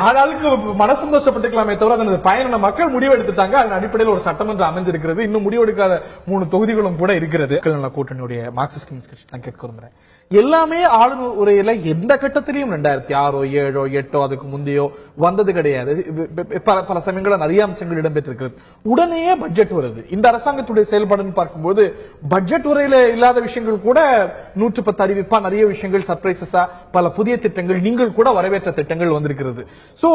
ஆளாளுக்கு மனசந்தோஷப்பட்டுக்கலாமே தவிர அந்த பயண மக்கள் முடிவு எடுத்துட்டாங்க. அதன் அடிப்படையில் ஒரு சட்டமன்றம் அமைஞ்சிருக்கிறது. இன்னும் முடிவெடுக்காத 3 தொகுதிகளும் கூட இருக்கிறது. கூட்டணியுடைய மார்க்சிஸ்ட் கம்யூனிஸ்ட் கட்சி நான் கேட்க விரும்புறேன். எல்லாமே ஆளுநர் உரையில எந்த கட்டத்திலையும் 2006 7 8 அதுக்கு முந்தையோ வந்தது கிடையாது. பல சமயங்களில் நிறைய அம்சங்கள் இடம்பெற்றிருக்கிறது. உடனே பட்ஜெட் வருது. இந்த அரசாங்கத்துடைய செயல்பாடுன்னு பார்க்கும்போது பட்ஜெட் உரையில இல்லாத விஷயங்கள் கூட 110 அறிவிப்பா, நிறைய விஷயங்கள் சர்ப்ரைசஸா, பல புதிய திட்டங்கள், நீங்கள் கூட வரவேற்ற திட்டங்கள் வந்திருக்கிறது. சோ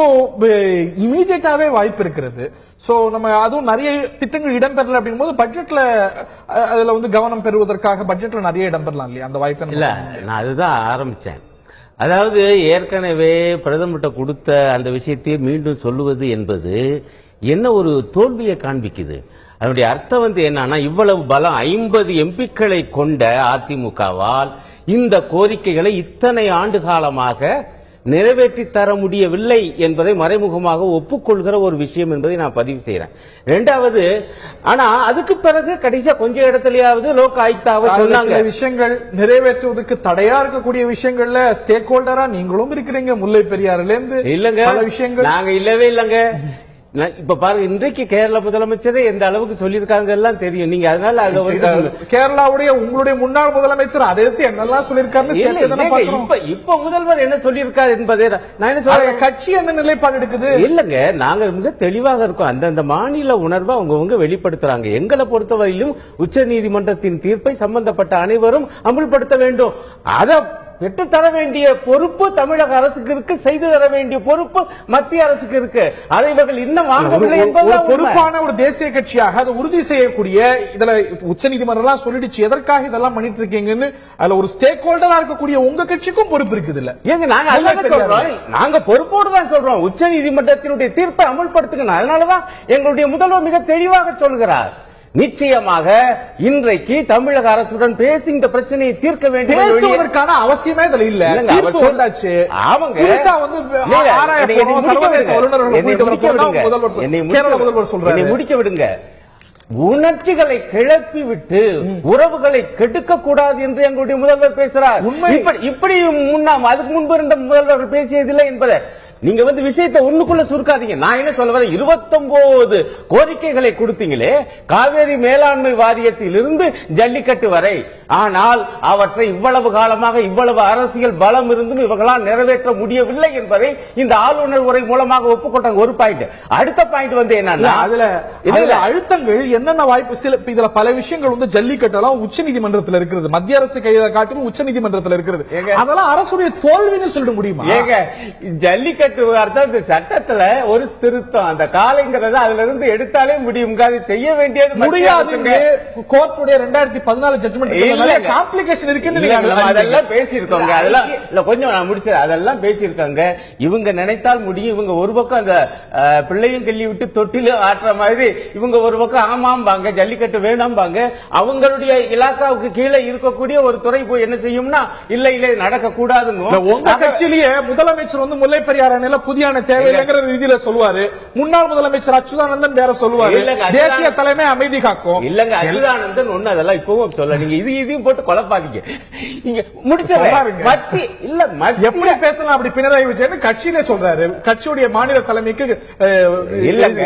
இமீடியட்டாவே வாய்ப்பு இருக்கிறது. சோ நம்ம அதுவும் நிறைய திட்டங்கள் இடம்பெறல அப்படிங்கும் போது பட்ஜெட்ல அதுல வந்து கவனம் பெறுவதற்காக பட்ஜெட்ல நிறைய இடம்பெறலாம் இல்லையா? அந்த வாய்ப்பு இல்ல, நான் அதுதான் ஆரம்பிச்சேன். அதாவது ஏற்கனவே பிரதமர்கிட்ட கொடுத்த அந்த விஷயத்தை மீண்டும் சொல்லுவது என்பது என்ன ஒரு தோல்வியை காண்பிக்குது. அதனுடைய அர்த்தம் வந்து என்னன்னா, இவ்வளவு பலம் 50 எம்பிக்களை கொண்ட அதிமுகவால் இந்த கோரிக்கைகளை இத்தனை ஆண்டு காலமாக நிறைவேற்றி தர முடியவில்லை என்பதை மறைமுகமாக ஒப்புக்கொள்கிற ஒரு விஷயம் என்பதை நான் பதிவு செய்யறேன். இரண்டாவது, ஆனா அதுக்கு பிறகு கடைசியா கொஞ்சம் இடத்துலயாவது லோகாயுக்தாவை சொன்னாங்க. விஷயங்கள் நிறைவேற்றுவதற்கு தடையா இருக்கக்கூடிய விஷயங்கள்ல ஸ்டேக் ஹோல்டரா நீங்களும் இருக்கிறீங்க. முல்லை பெரியாறுல இருந்து இல்லங்க விஷயங்கள் நாங்க இல்லவே இல்லங்க. இப்ப பாருங்க, இன்றைக்கு கேரள முதலமைச்சரே எந்த அளவுக்கு சொல்லியிருக்காங்க எல்லாம் தெரியும். நீங்க அதனால அதை கேரளாவுடைய உங்களுடைய முன்னாள் முதலமைச்சர் அதை எடுத்து என்னெல்லாம் சொல்லியிருக்காரு. இப்ப முதல்வர் என்ன சொல்லியிருக்காரு என்பதை நான் என்ன சொல்றேன், கட்சி என்ன நிலைப்பாடு எடுக்குது இல்லங்க, நாங்க மிக தெளிவாக இருக்கோம். அந்தந்த மாநில உணர்வை அவங்கவங்க வெளிப்படுத்துறாங்க. எங்களை பொறுத்தவரையிலும் உச்ச நீதிமன்றத்தின் தீர்ப்பை சம்பந்தப்பட்ட அனைவரும் அமல்படுத்த வேண்டும். அதை பெற்று தர வேண்டிய பொறுப்பு தமிழக அரசுக்கு இருக்கு, செய்து தர வேண்டிய பொறுப்பு மத்திய அரசுக்கு இருக்கு. அதை இவர்கள் இன்னும் வாங்கவில்லை என்பது பொறுப்பான ஒரு தேசிய கட்சியாக அதை உறுதி செய்யக்கூடிய இதுல உச்ச நீதிமன்றம் சொல்லிடுச்சு, எதற்காக இதெல்லாம் பண்ணிட்டு இருக்கீங்கன்னு. அதுல ஒரு ஸ்டேக் ஹோல்டரா இருக்கக்கூடிய உங்க கட்சிக்கும் பொறுப்பு இருக்குது இல்ல? ஏங்க நாங்க பொறுப்போடு தான் சொல்றோம், உச்ச நீதிமன்றத்தினுடைய தீர்ப்பை அமல்படுத்துங்க. அதனாலதான் எங்களுடைய முதல்வர் மிக தெளிவாக சொல்கிறார், நிச்சயமாக இன்றைக்கு தமிழக அரசுடன் பேசி இந்த பிரச்சனையை தீர்க்க வேண்டியதற்கான அவசியமே இதுல இல்ல. முடிக்க விடுங்க. உணர்ச்சிகளை கிளப்பி விட்டு உறவுகளை கெடுக்க கூடாது என்று எங்களுடைய முதல்வர் பேசுறார். இப்படி அதுக்கு முன்பு இருந்த முதல்வர்கள் பேசியதில்லை என்பதை நீங்க விஷயத்தை ஒண்ணுக்குள்ள சுருக்காதீங்க. நான் என்ன சொல்ல வரேன், 29 கோரிக்கைகளை கொடுத்தீங்களே காவேரி மேலாண்மை வாரியத்தில் இருந்து ஜல்லிக்கட்டு வரை. ஆனால் அவற்றை இவ்வளவு காலமாக இவ்வளவு அரசியல் பலம் இருந்தும் இவர்களால் நிறைவேற்ற முடியவில்லை என்பதை இந்த ஆளுநர் உரை மூலமாக ஒப்புக்கொண்டாங்க. ஒரு பாயிண்ட். அடுத்த பாயிண்ட் என்னன்னா, அதுல அழுத்தங்கள் என்னென்ன வாய்ப்பு, சில இதுல பல விஷயங்கள் ஜல்லிக்கட்டெல்லாம் உச்ச நீதிமன்றத்தில் இருக்கிறது, மத்திய அரசு கையில காட்டிலும் உச்ச நீதிமன்றத்தில் இருக்கிறது. அதெல்லாம் அரசுடைய தோல்வின்னு சொல்ல முடியுமா? ஜல்லிக்கட்டு சட்டத்துல ஒரு திருத்தம், அந்த காலைங்கிறது அதுல இருந்து எடுத்தாலே முடியும், செய்ய வேண்டியது முடியாது. கோர்ட்டுடைய 2014 ஜட்ஜ்மென்ட் காம்ப்ளிகேஷன் இருக்குன்னு அதெல்லாம் பேசியிருக்காங்க. அதெல்லாம் இல்ல, கொஞ்சம் நான் முடிச்சேன். அதெல்லாம் பேசியிருக்காங்க. இவங்க நினைத்தால் முடியும். இவங்க ஒரு பக்கம் அந்த பிள்ளையும் கிள்ளி விட்டு தொட்டில ஆட்டுற மாதிரி, இவங்க ஒரு பக்கம் ஆமாம்பாங்க, ஜல்லிக்கட்டு வேணாம்பாங்க. அவங்களுடைய இலாக்காவுக்கு கீழே இருக்கக்கூடிய ஒரு துறை போய் என்ன செய்யும்னா, இல்ல இல்ல நடக்க கூடாதுங்க. உங்க கட்சியிலேயே முதலமைச்சர் முல்லை பெரியாறு புதிய தேவையில்லைங்கிற ரீதியில சொல்லுவாரு. முன்னாள் முதலமைச்சர் அச்சுதானந்தன் வேற சொல்லுவாரு, தேசிய தலைமை அமைதி காக்கும். இல்லங்க, அச்சுதானந்தன் ஒண்ணு அதெல்லாம் இப்பவும் சொல்ல, நீங்க இதையும் போட்டு குழப்பாதீங்க. இங்க முடிச்சிருங்க. எப்படி பேசலாம் அப்படி பினராயி விஜயன் கட்சியிலே சொல்றாரு, கட்சியுடைய மாநில தலைமைக்கு இல்லங்க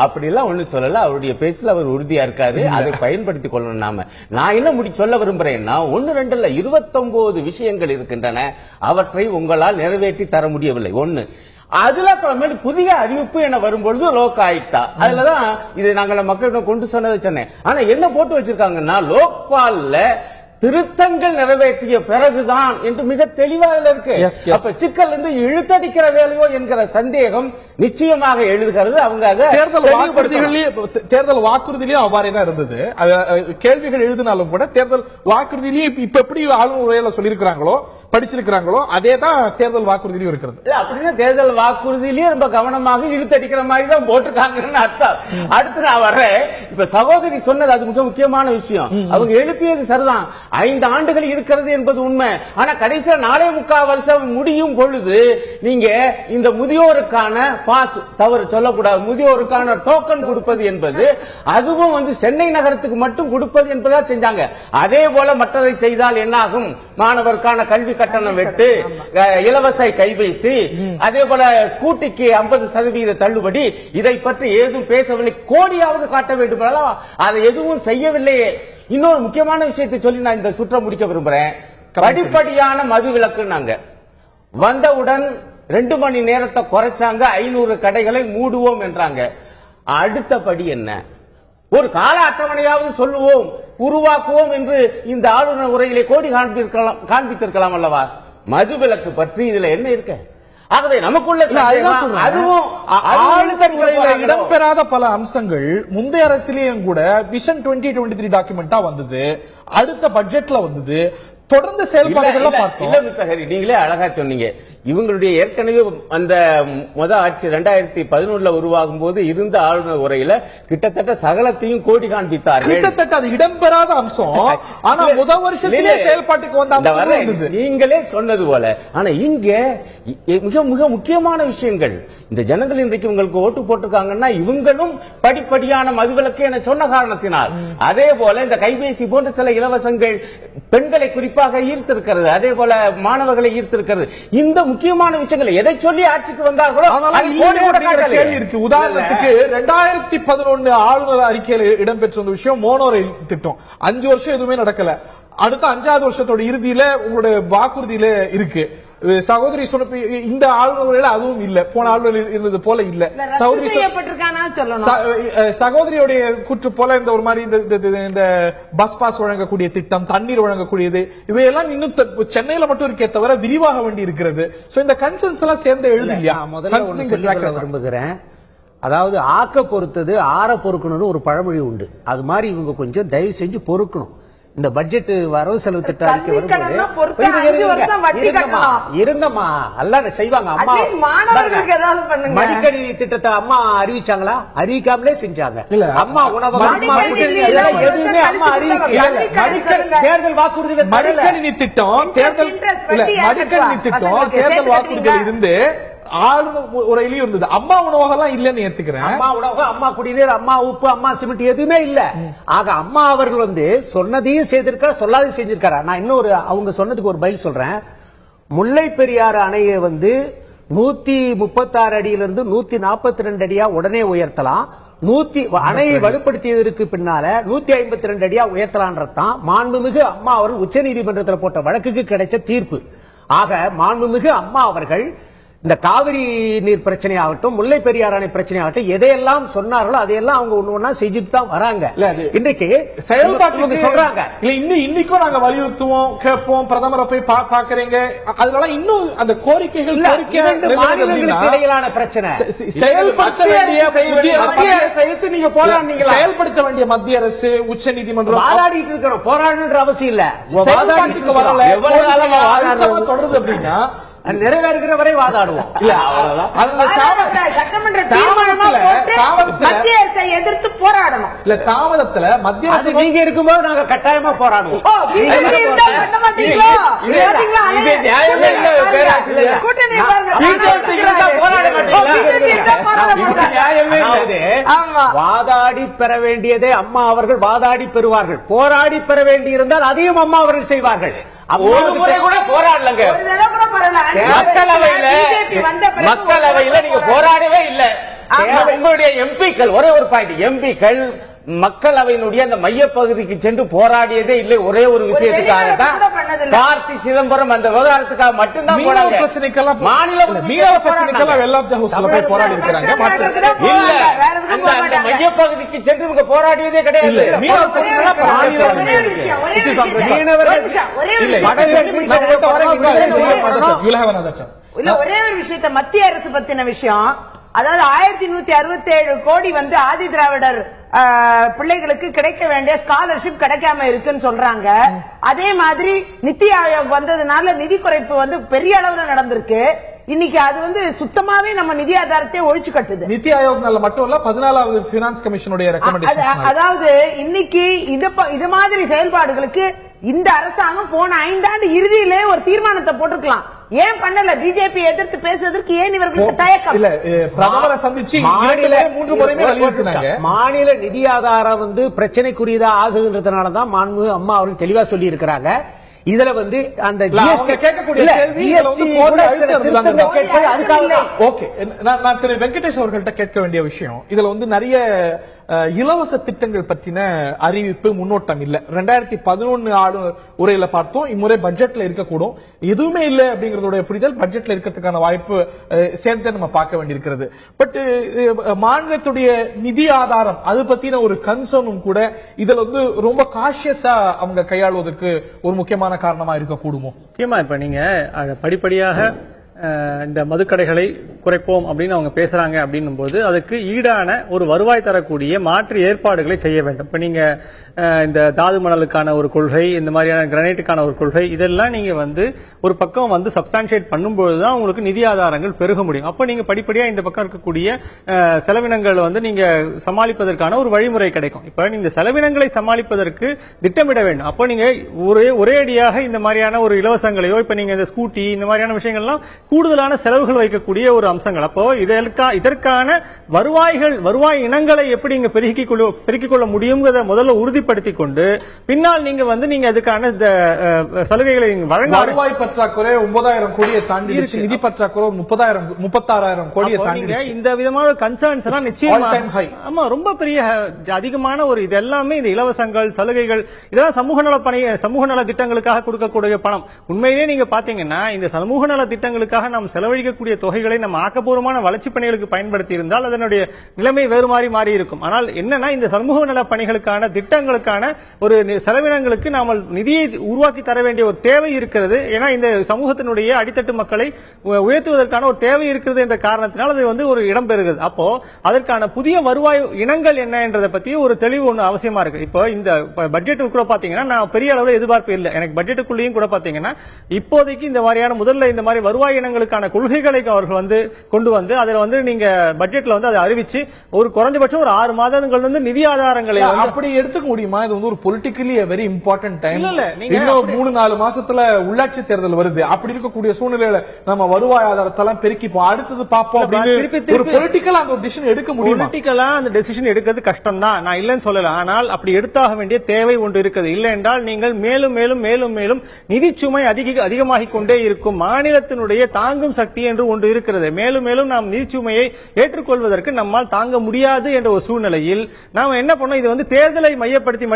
அப்படி எல்லாம் ஒண்ணு சொல்லல. அவருடைய பேச்சுல அவர் உறுதியா இருக்காரு, அதை பயன்படுத்திக் கொள்ளணும். நாம நான் என்ன சொல்ல விரும்புறேன்னா, 1 2 இல்ல 29 விஷயங்கள் இருக்கின்றன. அவற்றை உங்களால் நிறைவேற்றி தர முடியவில்லை. ஒண்ணு. அதுல புதிய அறிவிப்பு என வரும்பொழுது லோக் ஆயுக்தா, அதுலதான் இதை நாங்கள் மக்களிடம் கொண்டு சொன்னேன். ஆனா என்ன போட்டு வச்சிருக்காங்கன்னா, லோக்பால்ல திருத்தங்கள் நிறைவேற்றிய பிறகுதான் என்று மிக தெளிவாக இருக்கு. அப்ப சிக்கல் இழுத்தடிக்கிற வேலையோ என்கிற சந்தேகம் நிச்சயமாக எழுதுகிறது. அவங்க தேர்தல் வாக்குறுதியிலேயே அவ்வாறே தான் இருந்தது. கேள்விகள் எழுதினாலும் கூட தேர்தல் வாக்குறுதியிலேயே இப்ப எப்படி ஆளுநர் உரையில சொல்லியிருக்கிறாங்களோ படிச்சிருக்கிறாங்களோ அதே தான் தேர்தல் வாக்குறுதியிலும் இருக்கிறது. அப்படின்னா தேர்தல் வாக்குறுதியிலேயே ரொம்ப கவனமாக இழுத்தடிக்கிற மாதிரி தான் போட்டிருக்காங்கன்னு அர்த்தம். அடுத்து நான் வர்றேன். இப்ப சகோதரி சொன்னது அது மிக முக்கியமான விஷயம். அவங்க எழுப்பியது சரிதான், 5 ஆண்டுகள் இருக்கிறது என்பது உண்மை. ஆனா கடைசியா 4.25 வருஷம் முடியும் பொழுது நீங்க இந்த முதியோருக்கான பாஸ், தவறு சொல்லக்கூடாது, முதியோருக்கான டோக்கன் கொடுப்பது என்பது அதுவும் சென்னை நகரத்துக்கு மட்டும் கொடுப்பது என்பதா செஞ்சாங்க. அதே போல மற்றதை செய்தால் என்ன ஆகும்? மாணவருக்கான கல்வி கட்டணம் வெட்டு, இலவச கைபேசி, அதே போல ஸ்கூட்டிக்கு 50% தள்ளுபடி, இதை பற்றி ஏதும் பேசவில்லை. கோடியாவது காட்ட வேண்டும், அதை எதுவும் செய்யவில்லையே. இன்னொரு முக்கியமான விஷயத்தை சொல்லி நான் இந்த சுற்றம் முடிக்க விரும்புறேன். படிப்படியான மது விலக்கு நாங்க வந்தவுடன் 2 மணி நேரத்தை குறைச்சாங்க, 500 கடைகளை மூடுவோம் என்றாங்க. அடுத்த படி என்ன? ஒரு கால அட்டவணையாவது சொல்லுவோம், உருவாக்குவோம் என்று இந்த ஆளுநர் உரையிலே கோடி காண்பித்திருக்கலாம் அல்லவா? மதுவிலக்கு பற்றி இதுல என்ன இருக்கு? ஆகவே நமக்குள்ள அதுவும் இடம்பெறாத பல அம்சங்கள் முந்தைய அரசிலேயும் கூட விஷன் 2023 டாக்குமெண்டா வந்தது, அடுத்த பட்ஜெட்ல வந்தது, தொடர்ந்து செயல்பாடுகள் பார்த்தோம். நீங்களே அழகா சொன்னீங்க. இவங்களுடைய ஏற்கனவே அந்த ஆட்சி 2011 உருவாகும் போது இருந்த ஆளுநர் உரையில கிட்டத்தட்ட சகலத்தையும் கோடி காண்பித்தார்கள். கிட்டத்தட்ட அது இடம்பெறாத அம்சம். ஆனா முதல் வருஷத்திலே செயல்பாட்டுக்கு வந்த நீங்களே சொன்னது போல. ஆனா இங்க மிக மிக முக்கியமான விஷயங்கள், இந்த ஜனங்கள் இன்றைக்கு உங்களுக்கு ஓட்டு போட்டிருக்காங்கன்னா இவங்களும் படிப்படியான மதுவிலக்கு என சொன்ன காரணத்தினால், அதே போல இந்த கைபேசி போன்ற சில இலவசங்கள் பெண்களை குறிப்பாக ஈர்த்திருக்கிறது, அதே போல மாணவர்களை ஈர்த்திருக்கிறது. இந்த முக்கியமான விஷயங்கள் எதை சொல்லி ஆட்சிக்கு வந்தார்களோ கேள்வி இருக்கு. உதாரணத்துக்கு 2011 ஆளுநர் அறிக்கையில் இடம்பெற்ற விஷயம் மோனோ ரயில் திட்டம் 5 வருஷம் எதுவுமே நடக்கல. அடுத்த 5வது வருஷத்தோட இறுதியில உங்களுடைய வாக்குறுதியில இருக்கு. சகோதரி சொன்ன இந்த ஆளுநர்கள் அதுவும் இல்ல, போன ஆளுநர் இருந்தது போல இல்ல. சகோதரியுடைய கூற்று போல இந்த ஒரு மாதிரி இந்த பஸ் பாஸ் வழங்கக்கூடிய திட்டம், தண்ணீர் வழங்கக்கூடியது, இவையெல்லாம் இன்னும் சென்னையில மட்டும் இருக்கே தவிர விரிவாக வேண்டி இருக்கிறது. இந்த கன்சர்ன்ஸ் எல்லாம் சேர்ந்து எழுதியா? முதல்ல விரும்புகிறேன், அதாவது ஆக்க பொறுத்தது ஆற பொறுக்கணும்னு ஒரு பழமொழி உண்டு. அது மாதிரி இவங்க கொஞ்சம் தயவு செஞ்சு பொறுக்கணும். இந்த பட்ஜெட் வரவு செலவு திட்ட அறிக்கை வரும்போது இருங்கம்மா எல்லாம் செய்வாங்க. அம்மா மடிக்கணினி திட்டத்தை அம்மா அறிவிச்சாங்களா? அறிவிக்காமலே செஞ்சாங்க. அம்மா உணவகம், அம்மா எதுவுமே அம்மா அறிவிக்கல. தேர்தல் வாக்குறுதிகள் மடிக்கணினி திட்டம், தேர்தல் மடிக்கணினி திட்டம் தேர்தல் வாக்குறுதிகள் இருந்து ஆளுநர் உரையிலையும் இருந்தது. அம்மா உணவகம் இல்லன்னு ஏத்துக்கிறேன். அம்மா உணவகம், அம்மா குடிநீர், அம்மா உப்பு, அம்மா சிமெண்ட் எதுவுமே இல்ல. ஆக அம்மா அவர்கள் சொன்னதையும் செய்திருக்காரு, சொல்லாதையும் செஞ்சிருக்காரு. நான் இன்னொரு அவங்க சொன்னதுக்கு ஒரு பதில் சொல்றேன். முல்லை பெரியாறு அணையை 136 அடியிலிருந்து 142 அடியா உடனே உயர்த்தலாம். அணையை வலுப்படுத்தியதற்கு பின்னால 152 அடியா உயர்த்தலான்றதான் மாண்புமிகு அம்மா அவர்கள் உச்ச நீதிமன்றத்தில் போட்ட வழக்குக்கு கிடைச்ச தீர்ப்பு. ஆக மாண்புமிகு அம்மா அவர்கள் இந்த காவிரி நீர் பிரச்சனை ஆகட்டும், முல்லை பெரியாறு அணை பிரச்சனை ஆகட்டும், எதையெல்லாம் சொன்னார்களோ அதையெல்லாம் அவங்க ஒண்ணு ஒண்ணா செஞ்சுட்டு தான் வராங்க. இன்றைக்கு செயல்பாட்டு சொல்றாங்க. இன்னைக்கும் நாங்க வலியுறுத்துவோம், கேட்போம், பிரதமரை போய் பாக்குறீங்க, அதனால இன்னும் அந்த கோரிக்கைகள் இடையிலான பிரச்சனை. செயல்படுத்த வேண்டிய நீங்க போராடுனீங்களா? செயல்படுத்த வேண்டிய மத்திய அரசு, உச்ச நீதிமன்றம் வாதாடிட்டு இருக்கிறோம். போராடுன்ற அவசியம் இல்ல. தொடருது அப்படின்னா நிறைவேறுகிற வரை வாதாடுவோம். சட்டமன்ற மத்திய அரசை எதிர்த்து போராடணும். இல்ல தாமதத்துல மத்திய அரசு நீங்க இருக்கும்போது நாங்க கட்டாயமா போராடுவோம். வாதாடி பெற வேண்டியதை அம்மா அவர்கள் வாதாடி பெறுவார்கள். போராடி பெற வேண்டியிருந்தால் அதையும் அம்மா அவர்கள் செய்வார்கள். கூட போராடலங்க. மக்களவையில நீங்க போராடவே இல்லை. உங்களுடைய எம்பிக்கள் ஒரே ஒரு பாயிண்ட், எம்பிக்கள் மக்களவையினுடைய அந்த மைய பகுதிக்கு சென்று போராடியதே இல்லை. ஒரே ஒரு விஷயத்துக்காக தான், கார்த்தி சிதம்பரம் அந்த விவகாரத்துக்காக மட்டும்தான் போராடி பிரச்சனைக்கெல்லாம் போராடி இருக்கிறாங்க. அந்த மைய பகுதிக்கு சென்று இவங்க போராடியதே கிடையாது. ஒரே ஒரு விஷயத்த மத்திய அரசு பத்தின விஷயம், அதாவது 1167 கோடி ஆதி திராவிடர் பிள்ளைகளுக்கு கிடைக்க வேண்டிய ஸ்காலர்ஷிப் கிடைக்காம இருக்குன்னு சொல்றாங்க. அதே மாதிரி நித்தி ஆயோக் வந்ததுனால நிதி குறைப்பு பெரிய அளவுல நடந்திருக்கு. இன்னைக்கு அது சுத்தமாவே நம்ம நிதி ஆதாரத்தை ஒழிச்சு கட்டுது. நிதி ஆயோக் மட்டும் இல்ல, 14வது பினான்ஸ் கமிஷனுடைய ரெக்கமெண்டேஷன். அதாவது இன்னைக்கு இது மாதிரி செயல்பாடுகளுக்கு இந்த அரசாங்கம் போன 5 ஆண்டு இறுதியிலே ஒரு தீர்மானத்தை போட்டிருக்கலாம். ஏன் பண்ணல? பிஜேபி எதிர்த்து பேசுவதற்கு ஏன் இவர்களுக்கு தயக்கம்? இல்ல, பிரதமரை சந்திச்சு 3 முறையுமே வலியுறுத்தினாங்க. மாநில நிதி ஆதாரம் பிரச்சனைக்குரியதா ஆகுதுன்றதுனாலதான் மாண்பு அம்மா அவர்கள் தெளிவா சொல்லி இருக்கிறாங்க. இதுல அந்த கேட்கக்கூடிய திரு வெங்கடேஷ் அவர்கள்ட்ட கேட்க வேண்டிய விஷயம், இதுல நிறைய இலவச திட்டங்கள் பற்றின அறிவிப்பு முன்னோட்டம் இல்ல. 2011 ஆளுநர் உரையில பார்த்தோம், இம்முறை பட்ஜெட்ல இருக்கக்கூடும். எதுவுமே இல்லை அப்படிங்கறதுடைய புரிதல் பட்ஜெட்ல இருக்கிறதுக்கான வாய்ப்பு சேர்த்து நம்ம பார்க்க வேண்டியிருக்கிறது. பட் மாநிலத்துடைய நிதி ஆதாரம் அது பத்தின ஒரு கன்சர்னும் கூட இதுல ரொம்ப காஷியஸா அவங்க கையாளுவதற்கு ஒரு முக்கியமான காரணமா இருக்கக்கூடுமோ? முக்கியமா இப்ப நீங்க படிப்படியாக இந்த மதுக்கடைகளை குறைப்போம் அப்படின்னு அவங்க பேசுறாங்க அப்படின்னும் போது அதுக்கு ஈடான ஒரு வருவாய் தரக்கூடிய மாற்று ஏற்பாடுகளை செய்ய வேண்டும். இப்ப நீங்க இந்த தாது மணலுக்கான ஒரு கொள்கை, இந்த மாதிரியான கிரானைட்டுக்கான ஒரு கொள்கை, இதெல்லாம் நீங்க ஒரு பக்கம் சப்ஸ்டான்ஷியேட் பண்ணும்போதுதான் உங்களுக்கு நிதி ஆதாரங்கள் பெருக முடியும். அப்ப நீங்க படிப்படியா இந்த பக்கம் இருக்கக்கூடிய செலவினங்கள் நீங்க சமாளிப்பதற்கான ஒரு வழிமுறை கிடைக்கும். இப்ப நீங்க செலவினங்களை சமாளிப்பதற்கு திட்டமிட வேண்டும். அப்ப நீங்க ஒரே அடியாக இந்த மாதிரியான ஒரு இலவசங்களையோ, இப்ப நீங்க இந்த ஸ்கூட்டி இந்த மாதிரியான விஷயங்கள்லாம் கூடுதலான செலவுகள் வைக்கக்கூடிய ஒரு அம்சங்கள். அப்போ இதற்கான வருவாய் இனங்களை எப்படி இங்க பெருக்கிக் கொள்ள முடியுங்கிறத முதல்ல உறுதிப்படுத்திக் கொண்டு பின்னால் நீங்க அதுக்கான சலுகைகளை வழங்க. வருவாய் பற்றாக்குறை 9,000 கோடியை தாண்டி நிதி பற்றாக்குறை 36,000 கோடியை தாண்டி இந்த விதமான கன்சர்ன்ஸ் எல்லாம் நிச்சயமா ஆமா ரொம்ப பெரிய அதிகமான ஒரு இது எல்லாமே இந்த இலவசங்கள் சலுகைகள் இதெல்லாம் சமூக நல திட்டங்களுக்காக கொடுக்கக்கூடிய பணம். உண்மையிலேயே நீங்க பாத்தீங்கன்னா இந்த சமூக நல திட்டங்களுக்காக நாம் செலவழிக்கக்கூடிய தொகைகளை நம்ம ஆக்கப்பூர்வமான வளர்ச்சி பணிகளுக்கு பயன்படுத்தி இருந்தால் அதனுடைய நிலைமை வேறு மாறி இருக்கும். ஆனால் என்னன்னா இந்த சமூக நல பணிகளுக்கான திட்டங்களுக்கான ஒரு செலவினங்களுக்கு நாம் நிதியை உருவாக்கி தர வேண்டிய ஒரு தேவை இருக்கிறது. ஏன்னா இந்த சமூகத்தினுடைய அடித்தட்டு மக்களை உயர்த்துவதற்கான ஒரு தேவை இருக்கிறது என்ற காரணத்தினால் அது வந்து ஒரு இடம் பெறுகிறது. அப்போ அதற்கான புதிய வருவாய் இனங்கள் என்ன என்றதை பத்தி ஒரு தெளிவு ஒன்று அவசியமா இருக்கு. இப்போ இந்த பட்ஜெட் கூட பாத்தீங்கன்னா நான் பெரிய அளவில் எதிர்பார்ப்பு இல்லை. எனக்கு பட்ஜெட்டுக்குள்ளேயும் கூட பாத்தீங்கன்னா இப்போதைக்கு இந்த மாதிரியான முதல்ல இந்த மாதிரி வருவாய் இனங்களுக்கான கொள்கைகளை அவர்கள் வந்து கொண்டு வந்து அதில் வந்து நீங்க பட்ஜெட்ல வந்து அதை அறிவிச்சு ஒரு குறைஞ்சபட்சம் ஒரு 6 மாதங்கள் வந்து நிதி ஆதாரங்களை அப்படி எடுத்துக்க முடியுமா? இது வந்து ஒரு பொலிட்டிக்கலி வெரி இம்பார்ட்டன்ட் டைம். இன்னும் 3-4 மாசத்துல உள்ளாட்சி தேர்தல் வருது. அப்படி இருக்கக்கூடிய சூழ்நிலையில நம்ம வருவாய் ஆதாரத்தெல்லாம் பெருக்கிப்போம், அடுத்தது பார்ப்போம் அப்படின்னு ஒரு பொலிட்டிக்கலா அந்த டிசிஷன் எடுக்க முடியும். பொலிட்டிக்கலா அந்த டிசிஷன் எடுக்கிறது கஷ்டம் தான், நான் இல்லைன்னு சொல்லல. ஆனால் அப்படி எடுத்தாக வேண்டிய தேவை ஒன்று இருக்குது. இல்லை என்றால் நீங்கள் மேலும் மேலும் மேலும் மேலும் நிதி சுமை அதிகமாகிக் கொண்டே இருக்கும். மாநிலத்தினுடைய தாங்கும் சக்தி என்று ஒன்று இருக்கிறது. மேலும் மேலும் நாம் நிதி சுமையை ஏற்றுக்கொள்வதற்கு நம்மால் தாங்க முடியாது என்ற ஒரு சூழ்நிலையில் நாம் என்ன பண்ணோம், இது வந்து தேர்தலை மையப்படுத்தி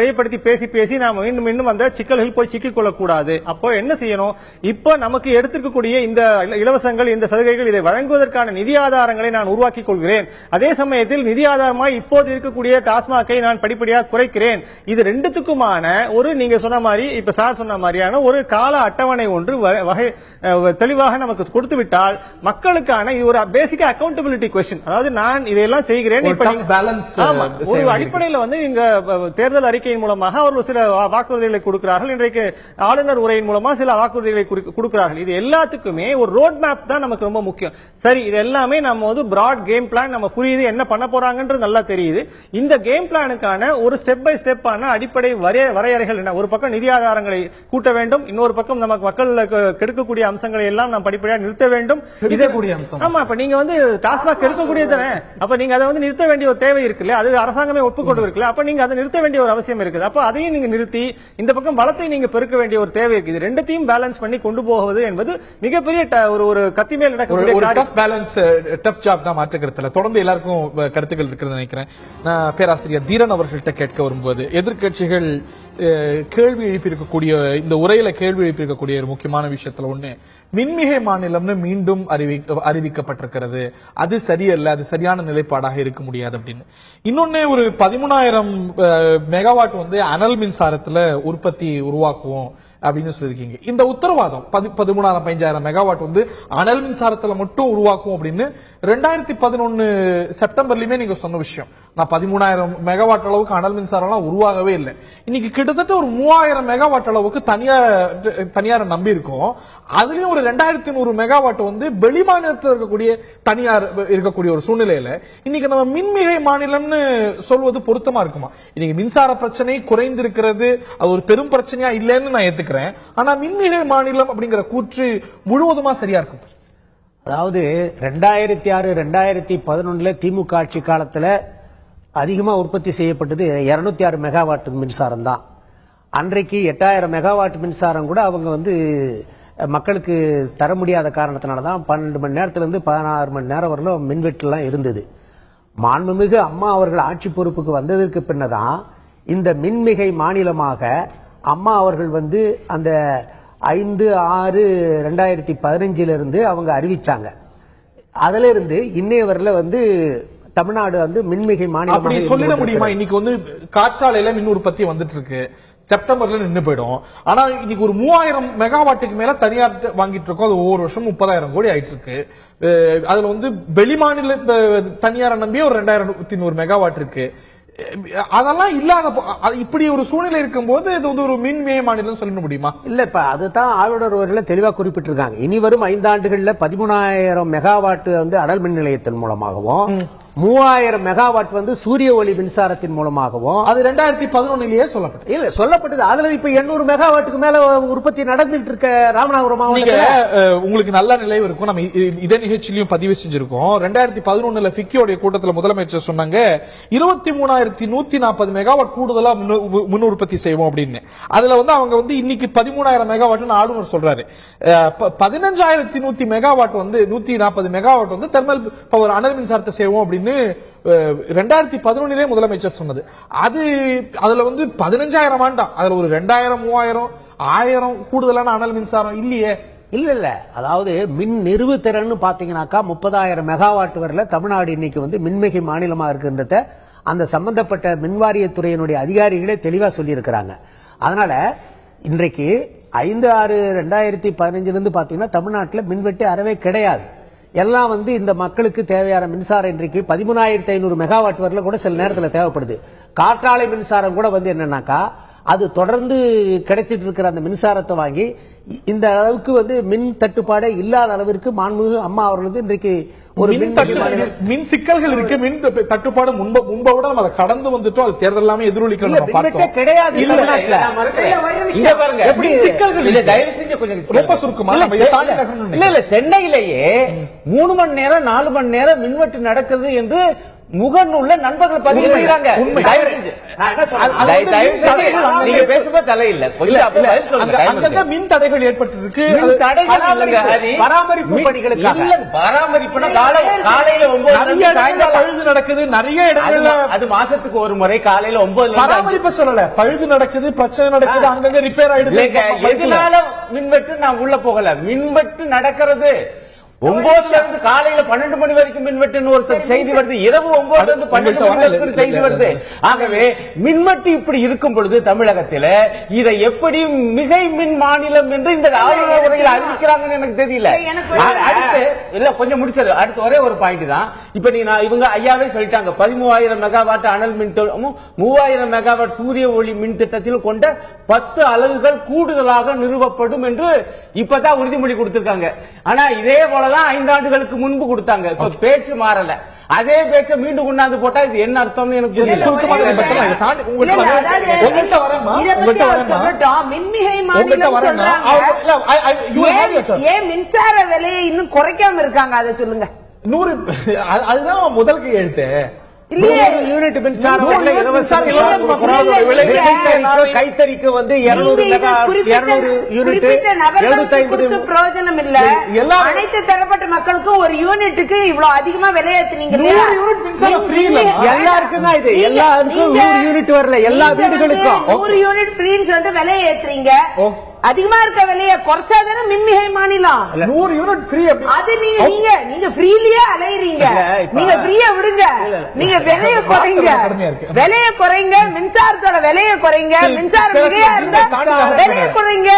பேசி நாம் மீண்டும் அந்த சிக்கல்கள் போய் சிக்கிக் கொள்ளக்கூடாது. அப்போ என்ன செய்யணும், இப்போ நமக்கு எடுத்திருக்கக்கூடிய இந்த இலவசங்கள் இந்த சலுகைகள் இதை வழங்குவதற்கான நிதி ஆதாரங்களை நான் உருவாக்கிக் கொள்கிறேன். அதே சமயத்தில் நிதி ஆதாரமாய் இப்போது இருக்கக்கூடிய டாஸ்மாகை நான் படிப்படியாக குறைக்கிறேன். இது ரெண்டுத்துக்குமான ஒரு நீங்க சொன்ன மாதிரி இப்ப சார் சொன்ன மாதிரியான ஒரு கால அட்டவணை ஒன்று தெளிவாக நமக்கு கொடுத்து விட்டால் மக்களுக்கான இது ஒரு பேசிக் அக்கௌண்டபிலிட்டி கொஸ்டின். அதாவது நான் இதையெல்லாம் செய்கிறேன் ஒரு அடிப்படையில் வந்து இங்க தேர்தல் அறிக்கையின் மூலமாக அவர்கள் சில வாக்குறுதிகளை கொடுக்கிறார்கள். இன்றைக்கு ஆளுநர் உரையின் மூலமா சில வாக்குறுதிகளை கொடுக்கிறார்கள். இது எல்லாத்துக்குமே ஒரு ரோட் மேப் தான் நமக்கு ரொம்ப முக்கியம். சரி, இது எல்லாமே நம்ம வந்து பிராட் கேம் பிளான் நம்ம புரியுது, என்ன பண்ண போறாங்கன்றது நல்லா தெரியுது. இந்த கேம் பிளானுக்கான ஒரு ஸ்டெப் பை ஸ்டெப் ஆன அடிப்படை வரையறைகள் என்ன? ஒரு பக்கம் நிதி ஆதாரங்களை கூட்ட வேண்டும், இன்னொரு பக்கம் நமக்கு மக்கள் கெடுக்கக்கூடிய அம்சங்களை எல்லாம் நாம் படிப்படியாக நிறுத்த வேண்டும். ஆமா, அப்ப நீங்க வந்து டாஸ்மாக் கெடுக்கக்கூடியது தானே, அப்ப நீங்க அதை வந்து நிறுத்த வேண்டிய ஒரு தேவை இருக்குல்ல, அது அரசாங்கமே ஒப்புக்கொண்டு இருக்குல்ல, அப்ப நீங்க அதை நிறுத்த வேண்டிய ஒரு அவசியம் இருக்குது. அப்ப அதையும் நீங்க நிறுத்தி இந்த பக்கம் வளத்தை நீங்க பெருக்க வேண்டிய ஒரு தேவை இருக்கு. இது ரெண்டுத்தையும் பேலன்ஸ் பண்ணி கொண்டு போவது என்பது மிகப்பெரிய ஒரு கத்தி மேல் நடக்கக்கூடிய டஃப் ஜாப் தான். மாற்றுக்கிறதுல தொடர்ந்து எல்லாருக்கும் கருத்துக்கள் இருக்கிறது நினைக்கிறேன். நான் பேராசிரியர் தீரன் அவர்கள்ட்ட கேட்க வரும்போது எதிர்கட்சிகள் கேள்வி எழுப்பியிருக்கக்கூடிய இந்த உரையில கேள்வி எழுப்பியிருக்கக்கூடிய ஒரு முக்கியமான விஷயத்துல ஒண்ணு, மின்மிகை மாநிலம்னு மீண்டும் அறிவிக்கப்பட்டிருக்கிறது, அது சரியல்ல, அது சரியான நிலைப்பாடாக இருக்க முடியாது அப்படின்னு. இன்னொன்னு ஒரு 13,000 மெகாவாட் வந்து அனல் மின்சாரத்துல உற்பத்தி உருவாக்குவோம் அப்படின்னு சொல்லியிருக்கீங்க. இந்த உத்தரவாதம் 13,000-15,000 மெகாவாட் வந்து அனல் மின்சாரத்துல மட்டும் உருவாக்கும் அப்படின்னு 2011 செப்டம்பர்லயுமே நீங்க சொன்ன விஷயம். நான் 13,000 மெகாவாட் அளவுக்கு அனல் மின்சாரம் உருவாகவே இல்லை. இன்னைக்கு கிட்டத்தட்ட ஒரு 3,000 மெகாவாட் அளவுக்கு தனியார நம்பி இருக்கும். அதுலயும் ஒரு 2,100 மெகாவாட் வந்து வெளிமாநிலத்தில் இருக்கக்கூடிய தனியார் இருக்கக்கூடிய ஒரு சூழ்நிலையில இன்னைக்கு நம்ம மின்மிகை மாநிலம்னு சொல்வது பொருத்தமா இருக்குமா? இன்னைக்கு மின்சார பிரச்சனை குறைந்திருக்கிறது, அது ஒரு பெரும் பிரச்சனையா இல்லைன்னு நான் ஏத்துக்கிறேன். ஆனா மின்மிகை மாநிலம் அப்படிங்கிற கூற்று முழுவதுமா சரியா இருக்கும்? அதாவது 2006-2011 திமுக ஆட்சி காலத்துல அதிகமா உற்பத்தி செய்யப்பட்டது 206 மெகாவாட் மின்சாரம் தான். அன்றைக்கு 8,000 மெகாவாட் மின்சாரம் கூட அவங்க வந்து மக்களுக்கு தர முடியாத காரணத்தினாலதான் 12 மணி நேரத்துல இருந்து 16 மணி நேரம் வரலும் மின்வெட்டுலாம் இருந்தது. மாண்புமிகு அம்மா அவர்கள் ஆட்சி பொறுப்புக்கு வந்ததற்கு பின்னதான் இந்த மின்மிகை மாநிலமாக அம்மா அவர்கள் வந்து அந்த 5/6/2015 இருந்து அவங்க அறிவிச்சாங்க. அதுல இருந்து இன்னைய வரல வந்து தமிழ்நாடு வந்து மின்மிகை மாநிலம் அப்படி சொல்லிட முடியுமா? இன்னைக்கு வந்து காற்றாலையில மின் உற்பத்தி வந்துட்டு இருக்கு, செப்டம்பர்ல நின்று போயிடும். ஆனா இன்னைக்கு ஒரு 3,000 மெகாவாட்டுக்கு மேல தனியார் வாங்கிட்டு இருக்கோம். அது ஒவ்வொரு வருஷம் 30,000 கோடி ஆயிட்டு இருக்கு. அதுல வந்து வெளிமாநில தனியாரை நம்பி ஒரு 2,100 மெகாவாட் இருக்கு. அதெல்லாம் இல்லாத இப்படி ஒரு சூழ்நிலை இருக்கும் போது இது வந்து ஒரு மின்மிகை மாநிலம் சொல்ல முடியுமா? இல்ல, இப்ப அதுதான் ஆளுநர் அவர்கள் தெளிவா குறிப்பிட்டிருக்காங்க. இனி வரும் 5 ஆண்டுகள்ல 13,000 மெகாவாட் வந்து அனல் மின் நிலையத்தின் மூலமாகவும் 3000 மெகாவாட் வந்து சூரிய ஒளி மின்சாரத்தின் மூலமாகவும் அது 2011 சொல்லப்பட்டது. இல்ல சொல்லப்பட்டது. அதுல இப்ப 800 மெகாவாட்டுக்கு மேல உற்பத்தி நடந்துட்டு இருக்க ராமநாதபுரம் மாவட்டத்தில் உங்களுக்கு நல்ல நிலைவு இருக்கும். நம்ம இதே நிகழ்ச்சியிலையும் பதிவு செஞ்சிருக்கோம். 2011 ஃபிக்கியோட கூட்டத்தில் முதலமைச்சர் சொன்னாங்க 23,140 மெகாவாட் கூடுதலா மின் உற்பத்தி செய்வோம் அப்படின்னு. அதுல வந்து அவங்க வந்து இன்னைக்கு 13,000 மெகாவாட் ஆளுநர் சொல்றாரு. 15,100 மெகாவாட் வந்து 140 மெகாவாட் வந்து தெர்மல் பவர் அனல் மின்சாரத்தை செய்வோம் அப்படின்னு 2011 முதலமைச்சர் சொன்னது. அதுல வந்து 15,000 வேண்டாம், அதுல ஒரு 2,000 3,000 1000 கூடுதலான அனல் மின்சாரம் இல்லையே. இல்ல அதாவது மின் நிறுவு திறன் பாத்தீங்கன்னாக்கா 30,000 மெகாவாட் வரல தமிழ்நாடு இன்னைக்கு வந்து மின்மிகை மாநிலமா இருக்குன்றத அந்த சம்பந்தப்பட்ட மின்வாரியத்துறையினுடைய அதிகாரிகளே தெளிவா சொல்லி இருக்கிறாங்க. அதனால இன்றைக்கு 5/6/2015 பாத்தீங்கன்னா தமிழ்நாட்டில் மின்வெட்டு அறவே கிடையாது. எல்லாம் வந்து இந்த மக்களுக்கு தேவையான மின்சாரம் இன்றைக்கு 13,500 மெகாவாட் வரல கூட சில நேரத்தில் தேவைப்படுது. காற்றாலை மின்சாரம் கூட வந்து என்னன்னாக்கா அது தொடர்ந்து கிடைச்சிட்டு இருக்கிற அந்த மின்சாரத்தை வாங்கி இந்த அளவுக்கு வந்து மின் தட்டுப்பாடே இல்லாத அளவிற்கு மாண்புமிகு அம்மா அவர்கள் வந்து இன்றைக்கு ஒரு மின் சிக்கல்கள் இருக்கு. மின் தட்டுப்பாடு முன்பை விட நம்ம அதை கடந்து வந்துட்டோம். அது தேர்தல் எல்லாமே எதிரொலிக்க கிடையாது. சென்னையிலேயே 3 மணி நேரம் 4 மணி நேரம் மின்வெட்டு நடக்குது என்று முகநூல்ல நண்பர்கள் பதிவு செய்யறாங்க. நீங்க பேசும்போது தலையில்லை மின் தடைகள் ஏற்பட்டிருக்கு. பராமரிப்பு பணிகளுக்காக பராமரிப்புனா காலையில 9 பழுது நடக்குது நிறைய இடங்கள்ல. அது மாசத்துக்கு ஒரு முறை காலையில 9 பராமரிப்பு சொல்லல, பழுது நடக்குது, பிரச்சனை நடக்குது, அங்கங்க ரிப்பேர் ஆயிடுது. எதனால மின்வெட்டு நான் உள்ள போகல. மின்வெட்டு நடக்கிறது 9 இருந்து காலையில 12 மணி வரைக்கும் மின்வெட்டுன்னு ஒரு செய்தி வருது. இரவு 9 இருந்து 12 மணி வரைக்கும் செய்தி வருது. ஆகவே மின்வெட்டு இப்படி இருக்கும் பொழுது தமிழகத்தில் இதை எப்படி மிகை மின் மாநிலம் என்று இந்த ஆளுநர் உரையில் அறிவிக்கிறாங்கன்னு எனக்கு தெரியல. அடுத்து இல்ல கொஞ்சம் முடிச்சது. அடுத்து ஒரே ஒரு பாயிண்ட் தான். இப்ப இவங்க ஐயாவே சொல்லிட்டாங்க 13,000 மெகாவாட் அனல் மின் 3,000 மெகாவாட் சூரிய ஒளி மின் திட்டத்தில் கொண்ட 10 அலகுகள் கூடுதலாக நிறுவப்படும் என்று இப்பதான் உறுதிமொழி கொடுத்திருக்காங்க. ஆனா இதே போல 5 ஆண்டுகளுக்கு முன்பு கொடுத்தாங்க. இப்ப பேச்சு மாறல. அதே பேச்ச மீண்டும் கொண்டாந்து போட்டா இது என்ன அர்த்தம்னு எனக்கு புரியல. மின்மிகை மாநிலம் ஏன் மின்சார விலையை இன்னும் குறைக்காம இருக்காங்க அதை சொல்லுங்க. 100 அதுதான் முதல் கையெழுத்து. யூனிட் மின்சாரம் கைத்தறிக்கு வந்து 200 யூனிட் பிரயோஜனம் இல்ல. அனைத்து தரப்பட்ட மக்களுக்கும் ஒரு யூனிட்டுக்கு இவ்வளவு அதிகமா விலையேற்றினீங்க. எல்லாருக்கும் தான் இது. எல்லாருக்கும் 100 யூனிட் வரல. எல்லா வீடுகளுக்கும் 100 யூனிட் ஃப்ரீன்னு சொல்லிட்டு விலையை ஏற்றுறீங்க. அதிகமா இருக்க விலையை குறைச்சாதானே மின்மிகை மாநிலம். 100 யூனிட் ஃப்ரீ. அது நீங்க ஃப்ரீலியே அலையறீங்க. நீங்க ஃப்ரீயா விடுங்க. நீங்க விலையை குறைங்க, விலையை குறைங்க, மின்சாரத்தோட விலையை குறைங்க. மின்சாரம் மிகையா இருந்தா விலையை குறைங்க.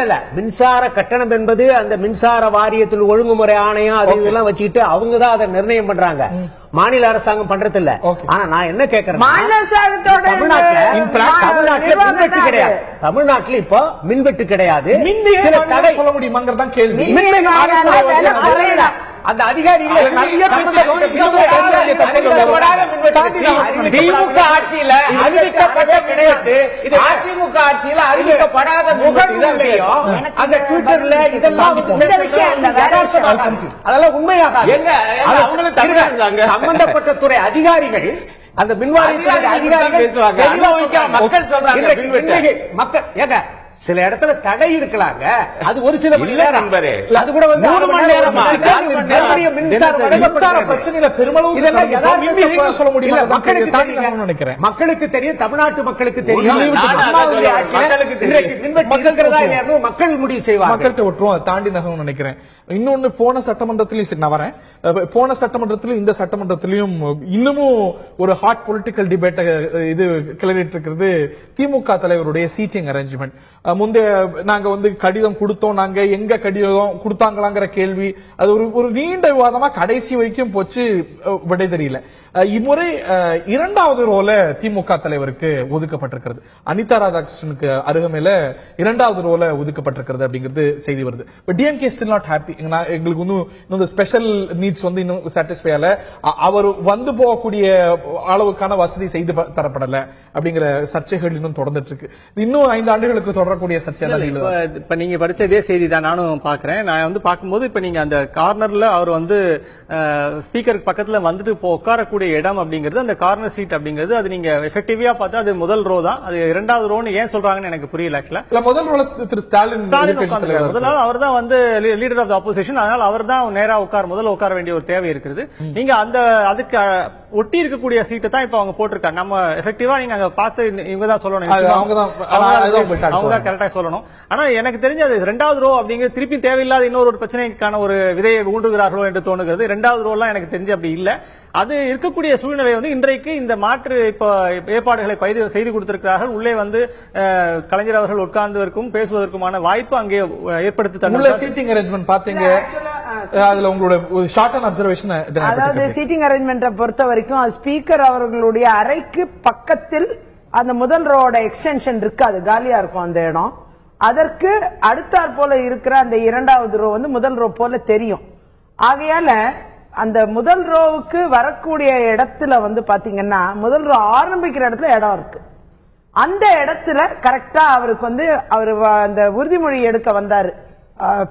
இல்ல மின்சார கட்டணம் என்பது அந்த மின்சார வாரியத்தில் ஒழுங்குமுறை ஆணையம் அது இதெல்லாம் வச்சுக்கிட்டு அவங்கதான் அதை நிர்ணயம் பண்றாங்க. மாநில அரசாங்கம் பண்றது இல்ல. ஆனா நான் என்ன கேட்கிறேன், மாநில அரசாங்கத்தோட தமிழ்நாட்டில் மின்வெட்டு கிடையாது. தமிழ்நாட்டில் இப்போ மின்வெட்டு கிடையாது. சொல்ல முடியுமாங்கிறதான் கேள்வி. அந்த அதிகாரிகள் திமுக ஆட்சியில அறிவிக்கப்பட்ட கிடையாது. இது அதிமுக ஆட்சியில அறிவிக்கப்படாத அந்த ட்விட்டர்ல இதெல்லாம் அதெல்லாம் உண்மையாக சம்பந்தப்பட்ட துறை அதிகாரிகள் அந்த மின்வாரியத்துறை அதிகாரிகள் பேசுவாங்க. மக்கள் சொல்றாங்க மக்கள் ஏங்க சில இடத்துல தடை இருக்கலாங்க. அது ஒரு சில மணி நேரம் அது கூட வந்து 3 மணி நேரமா பிரச்சனையில பெருமளவு சொல்ல முடியல. மக்களுக்கு தெரியும், தமிழ்நாட்டு மக்களுக்கு தெரியும். மக்கள் முடிவு செய்வாங்க. மக்கள்கிட்ட விட்டுரும் தாண்டி நகரும் நினைக்கிறேன். இன்னொன்னு போன சட்டமன்றத்திலையும் நான் வரேன். போன சட்டமன்றத்திலும் இந்த சட்டமன்றத்திலையும் இன்னமும் ஒரு ஹாட் பொலிட்டிக்கல் டிபேட் இது கிளறிட்டு இருக்கிறது திமுக தலைவருடைய சீட்டிங் அரேஞ்ச்மெண்ட். முந்தைய நாங்க வந்து கடிதம் கொடுத்தோம், நாங்க எங்க கடிதம் கொடுத்தாங்களாங்கிற கேள்வி, அது ஒரு நீண்ட விவாதமா கடைசி வரைக்கும் போச்சு, விடை தெரியல. இம்முறை இரண்டாவது ரோல திமுக தலைவருக்கு ஒதுக்கப்பட்டிருக்கிறது. அனிதா ராதாகிருஷ்ணனுக்கு அருகமையில இரண்டாவது ரோல ஒதுக்கப்பட்டிருக்கிறது அப்படிங்கிறது செய்தி வருது. But DMK still not happy. எங்களுக்கு இன்னும் ஸ்பெஷல் நீட்ஸ் வந்து இன்னும் சாட்டிஸ்ஃபை ஆகல, அவர் வந்து போகக்கூடிய அளவுக்கான வசதி செய்து தரப்படல அப்படிங்கிற சர்ச்சைகள் இன்னும் தொடர்ந்துட்டு இருக்கு. இன்னும் 5 ஆண்டுகளுக்கு தொடரக்கூடிய சர்ச்சை. இப்ப நீங்க படிச்ச இதே செய்தி தான் நானும் பாக்குறேன். நான் வந்து பார்க்கும்போது இப்ப நீங்க அந்த கார்னர்ல அவர் வந்து ஸ்பீக்கருக்கு பக்கத்துல வந்துட்டு உட்காரக்கூடிய இடம் அப்படிங்கிறது, அந்த கார்னர் சீட் அப்படிங்கிறது, அது நீங்க எஃபெக்டிவா பார்த்தா அது முதல் ரோ தான். அது இரண்டாவது ரோன்னு ஏன் சொல்றாங்கன்னு எனக்கு புரியல. ஆக்சுவலா முதல் ரோல திரு ஸ்டாலின் முதல்ல அவர் தான் வந்து லீடர் ஆஃப் த ஆப்போசிஷன், அதனால அவர் தான் நேரா முதல்ல உட்கார வேண்டிய ஒரு தேவை இருக்குது. நீங்க அதுக்கு ஒட்டி இருக்கக்கூடிய சீட்டை தான் இப்ப அவங்க போட்டிருக்காங்க. நம்ம எஃபெக்டிவா நீங்க அங்க பார்த்து இவங்க தான் சொல்லணும், அவங்க தான் கரெக்டா சொல்லணும். ஆனா எனக்கு தெரிஞ்ச அது இரண்டாவது ரோ அப்படிங்கிறது திருப்பி தேவையில்லாத இன்னொரு பிரச்சனைக்கான ஒரு விதையை ஊண்டுகிறார்களோ என்று தோணுகிறது. இரண்டாவது ரோ எல்லாம் எனக்கு தெரிஞ்சு அப்படி இல்ல. அது இருக்கக்கூடிய சூழ்நிலை வந்து இன்றைக்கு இந்த மாற்று இப்ப ஏற்பாடுகளை செய்து கொடுத்திருக்கிறார்கள். உள்ளே வந்து கலைஞர் அவர்கள் உட்கார்ந்ததற்கும் பேசுவதற்குமான வாய்ப்பு அங்கே ஏற்படுத்தி தந்தாங்க. சீட்டிங் அரேஞ்ச்மெண்ட் பாத்தீங்க, அதுல உங்களோட ஷார்ட் அண்ட் அப்சர்வேஷன். அதாவது சீட்டிங் அரேஞ்ச்மெண்ட்டை பொறுத்த வரைக்கும் ஸ்பீக்கர் அவர்களுடைய அறைக்கு பக்கத்தில் அந்த முதல் ரோட எக்ஸ்டென்ஷன் இருக்கு, அது காலியா இருக்கும் அந்த இடம். அதற்கு அடுத்தாற் போல இருக்கிற அந்த இரண்டாவது ரோ வந்து முதல் ரோ போல தெரியும். ஆகையால அந்த முதல் ரோவுக்கு வரக்கூடிய இடத்துல வந்து பாத்தீங்கன்னா முதல் ரோ ஆரம்பிக்கிற இடத்துல இடம் இருக்கு. அந்த இடத்துல கரெக்டா அவருக்கு வந்து அவர் அந்த உறுதிமொழி எடுக்க வந்தாரு,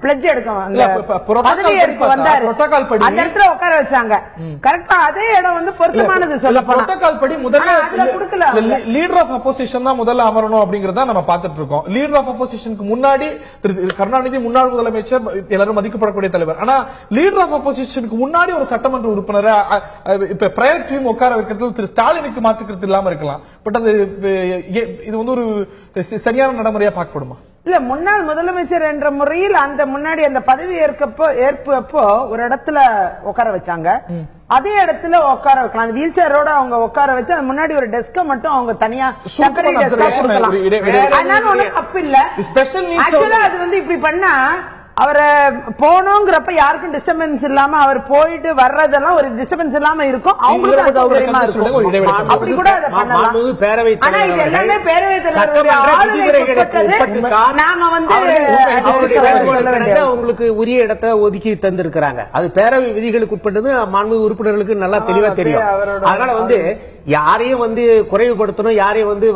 பிளட்ஜ் எடுக்க வந்தாரு, அந்த இடத்துல உட்கார வச்சாங்க. கரெக்டா அதே இடம் வந்து பொருத்தமானது. சொல்ல புரோட்டோகால் படி முதல்ல லீடர் ஆஃப் அப்போசிஷன் தான் முதல்ல அமரணும் அப்படிங்கறத நம்ம பார்த்துட்டு இருக்கோம். லீடர் ஆஃப் அப்போசிஷனுக்கு முன்னாடி கருணாநிதி முன்னாள் முதலமைச்சர், எல்லாரும் மதிக்கப்படக்கூடிய தலைவர். ஆனா லீடர் ஆஃப் அப்போசிஷனுக்கு முன்னாடி ஒரு சட்டமன்ற உறுப்பினரை இப்ப பிரயர் டீம் உட்கார வைக்கிறது திரு ஸ்டாலினுக்கு மாற்றுக்கிறது இல்லாம இருக்கலாம். பட் அது இது வந்து ஒரு சரியான நடைமுறையா பார்க்கப்படுமா? இல்ல, முன்னாள் முதலமைச்சர் என்ற முறையில் அந்த முன்னாடி அந்த பதவி ஏற்பப்போ ஒரு இடத்துல உட்கார வச்சாங்க. அதே இடத்துல உட்கார வைக்கலாம். வீல் சேரோட அவங்க உட்கார வச்சு அது முன்னாடி ஒரு டெஸ்க மட்டும் அவங்க தனியா தப்பு இல்ல. அது வந்து இப்படி பண்ணா அவரை போனோங்கிறப்ப யாருக்கும் டிஸ்டர்பன்ஸ் இல்லாம அவர் போயிட்டு வர்றதெல்லாம் ஒரு டிஸ்டர்பன்ஸ் இல்லாம இருக்கும், அவங்களுக்கு சௌகரியமா இருக்கும். அப்படி கூட அதை பண்ணலாம். ஆனா இது எல்லாமே பேரவைத் தலைவருடைய நாம வந்து உங்களுக்கு உரிய இடத்தை ஒதுக்கி தந்திருக்கிறாங்க. அது பேரவை விதிகளுக்கு உட்பட்டது, மாண்புமிகு உறுப்பினர்களுக்கு நல்லா தெளிவா தெரியும். அதனால வந்து யாரையும் வந்து குறைவுபடுத்தணும், யாரையும் வந்து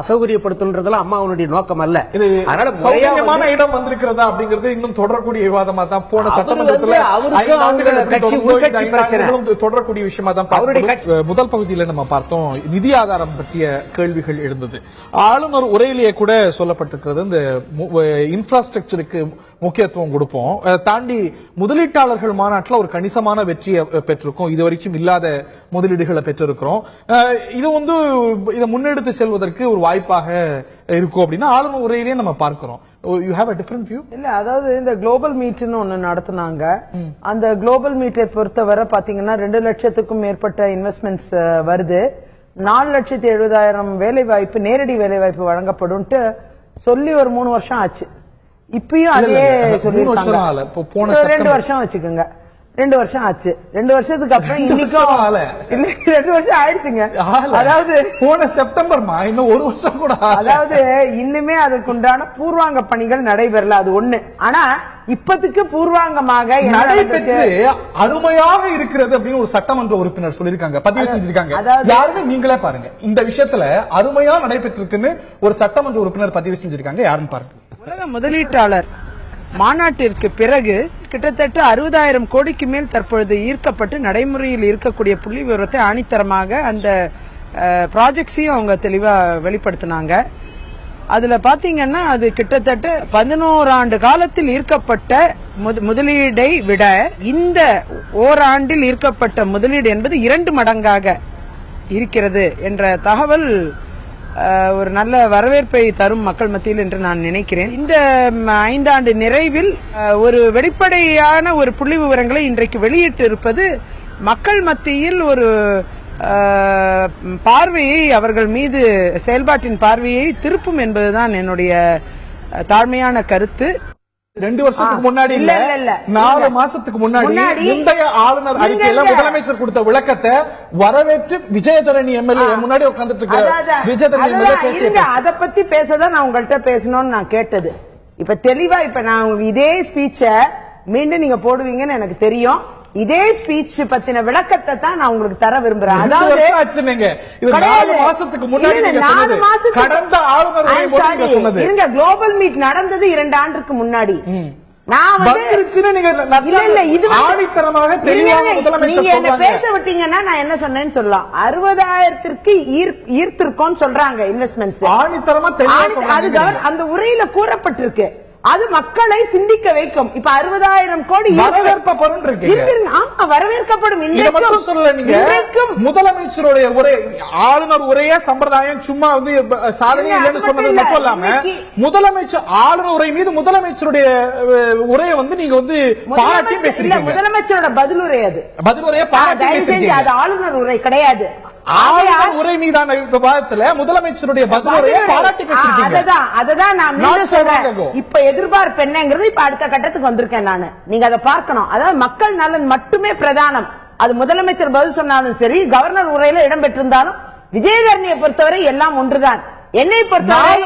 அசௌகரியப்படுத்தணும்ன்றதெல்லாம் அம்மாவுடைய நோக்கம் அல்ல. அதனால முறையான இடம் வந்திருக்கிறதா அப்படிங்கிறது இன்னும் தொடரக்கூடிய விவாதமா தான் போன சட்டமன்றத்தில் தொடரக்கூடிய விஷயமா தான். முதல் பகுதியில் நம்ம பார்த்தோம், நிதி ஆதாரம் பற்றிய கேள்விகள் எழுந்தது. ஆளுநர் உரையிலேயே கூட சொல்லப்பட்டிருக்கிறது, இந்த இன்ஃப்ராஸ்ட்ரக்சருக்கு முக்கியத்துவம் கொடுப்போம், தாண்டி முதலீட்டாளர்கள் மாநாட்டில் ஒரு கணிசமான வெற்றியை பெற்றிருக்கோம், இதுவரைக்கும் இல்லாத முதலீடுகளை பெற்றிருக்கிறோம், இது வந்து இதை முன்னெடுத்து செல்வதற்கு ஒரு வாய்ப்பாக இருக்கும் அப்படின்னு ஆளுநர் உரையிலேயே நம்ம பார்க்கிறோம். You have a different view? இல்ல, அதாவது இந்த குளோபல் மீட்னு ஒண்ணு நடத்துனாங்க. அந்த குளோபல் மீட்டை பொறுத்தவரை பாத்தீங்கன்னா 2 லட்சத்துக்கும் மேற்பட்ட இன்வெஸ்ட்மெண்ட்ஸ் வருது, 4,70,000 வேலை வாய்ப்பு, நேரடி வேலை வாய்ப்பு வழங்கப்படும் சொல்லி ஒரு 3 வருஷம் ஆச்சு. இப்பயும் அதே சொல்லி 2 வருஷம் வச்சுக்கோங்க, 2 வருஷம் ஆச்சு. 2 வருஷத்துக்கு அப்புறம் இன்னைக்கும் 2 வருஷம் ஆயிடுச்சுங்க. அதாவது போன செப்டம்பர் இன்னும் 1 வருஷம் கூட, அதாவது இன்னுமே அதுக்குண்டான பூர்வாங்க பணிகள் நடைபெறல, அது ஒண்ணு. ஆனா இப்பத்துக்கு பூர்வாங்கமாக நடைபெற்று அருமையாக இருக்கிறது அப்படின்னு ஒரு சட்டமன்ற உறுப்பினர் சொல்லியிருக்காங்க, பதிவு செஞ்சிருக்காங்க. யாருன்னு நீங்களே பாருங்க, இந்த விஷயத்துல அருமையா நடைபெற்றிருக்குன்னு ஒரு சட்டமன்ற உறுப்பினர் பதிவு செஞ்சிருக்காங்க, யாருன்னு பாருங்க. உலக முதலீட்டாளர் மாநாட்டிற்கு பிறகு கிட்டத்தட்ட 60,000 கோடிக்கு மேல் தற்பொழுது ஈர்க்கப்பட்டு நடைமுறையில் இருக்கக்கூடிய புள்ளி விவரத்தை ஆணித்தரமாக அந்த ப்ராஜெக்ட்ஸையும் அவங்க தெளிவா வெளிப்படுத்தினாங்க. அதுல பாத்தீங்கன்னா அது கிட்டத்தட்ட 11 ஆண்டு காலத்தில் ஈர்க்கப்பட்ட முதலீடை விட இந்த ஓராண்டில் ஈர்க்கப்பட்ட முதலீடு என்பது 2 மடங்காக இருக்கிறது என்ற தகவல் ஒரு நல்ல வரவேற்பை தரும் மக்கள் மத்தியில் என்று நான் நினைக்கிறேன். இந்த 5 ஆண்டு நிறைவில் ஒரு வெளிப்படையான ஒரு புள்ளி விவரங்களை இன்றைக்கு வெளியிட்டு இருப்பது மக்கள் மத்தியில் ஒரு பார்வையை, அவர்கள் மீது செயல்பாட்டின் பார்வையை திருப்பும் என்பதுதான் என்னுடைய தாழ்மையான கருத்து. 2 வருஷத்துக்கு முன்னாடி இல்ல 4 மாசத்துக்கு முன்னாடி முந்தைய ஆளுநர் அறிக்கையில முதலமைச்சர் கொடுத்த விளக்கத்தை வரவேற்று விஜயதரணி எம்எல்ஏ முன்னாடி உட்கார்ந்துட்டு இருக்க விஜயதரணி அத பத்தி பேசதான் நான் உங்கள்கிட்ட பேசணும்னு நான் கேட்டது. இப்ப தெளிவா இப்ப நான் இதே ஸ்பீச்ச மீண்டும் நீங்க போடுவீங்கன்னு எனக்கு தெரியும். இதே ஸ்பீச் பத்தின விளக்கத்தை தான் நான் உங்களுக்கு தர விரும்புறேன். அதாவது 4 மாசத்துக்கு முன்னாடி கடந்த ஆளுநர் இருங்க, குளோபல் மீட் நடந்தது 2 ஆண்டுக்கு முன்னாடி. பேச விட்டீங்கன்னா நான் என்ன சொன்னேன்னு சொல்லலாம். 60,000 ஈர்த்திருக்கோம் சொல்றாங்க இன்வெஸ்ட்மெண்ட். அந்த உரையில கூறப்பட்டிருக்கு. அது மக்களை சிந்திக்க வைக்கும். இப்ப 60,000 கோடி வரவேற்கப்படும். முதலமைச்சருடைய உரை, ஆளுநர் உரைய சம்பிரதாயம் சும்மா வந்து சாதனை இல்லைன்னு சொன்னது மட்டும் இல்லாம முதலமைச்சர் ஆளுநர் உரை மீது முதலமைச்சருடைய உரையை வந்து நீங்க வந்து பாராட்டி பேசுறீங்க. முதலமைச்சரோட பதிலுரை, அது பதிலுரையை பாராட்டி, அது ஆளுநர் உரை கிடையாது. ஆளுநர் உரை மீதான விவாதத்துல முதலமைச்சருடைய பதிலுரையை பாராட்டி பேசுறீங்க. அததான் நான் சொல்றேன். இப்ப எதிர்பார்ப்பு என்னங்கிறது இப்ப அடுத்த கட்டத்துக்கு வந்திருக்கேன் நானு. நீங்க அதை பார்க்கணும். அதாவது மக்கள் நலன் மட்டுமே பிரதானம். அது முதலமைச்சர் பதில் சொன்னாலும் சரி, கவர்னர் உரையில இடம் பெற்றிருந்தாலும் விஜயதரணியை பொறுத்தவரை எல்லாம் ஒன்றுதான். என்னை பொறுத்தவரை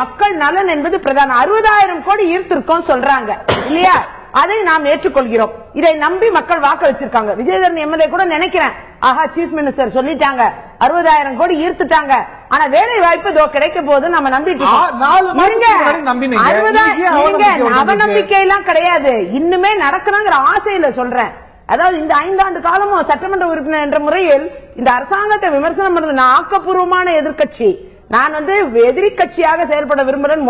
மக்கள் நலன் என்பது பிரதானம். 60,000 கோடி ஈர்த்திருக்கோம் சொல்றாங்க இல்லையா? அதை நாம் ஏற்றுக்கொள்கிறோம். இதை நம்பி மக்கள் வாக்களிச்சிருக்காங்க. விஜயதரணி எம்எல்ஏ கூட நினைக்கிறேன், ஆஹா சீஃப் மினிஸ்டர் சொல்லிட்டாங்க 60,000 கோடி ஈர்த்துட்டாங்க, ஆனா வேலை வாய்ப்பு இதோ கிடைக்க போது நம்ம நம்பிட்டு அவநம்பிக்கை எல்லாம் கிடையாது. இன்னுமே நடக்கணுங்கிற ஆசையில சொல்றேன். அதாவது இந்த 5 ஆண்டு காலமும் சட்டமன்ற உறுப்பினர் என்ற முறையில் இந்த அரசாங்கத்தை விமர்சனம் பண்றது நான் ஆக்கப்பூர்வமான எதிர்கட்சி. நான் வந்து எதிரி கட்சியாக செயல்பட விரும்புறேன்.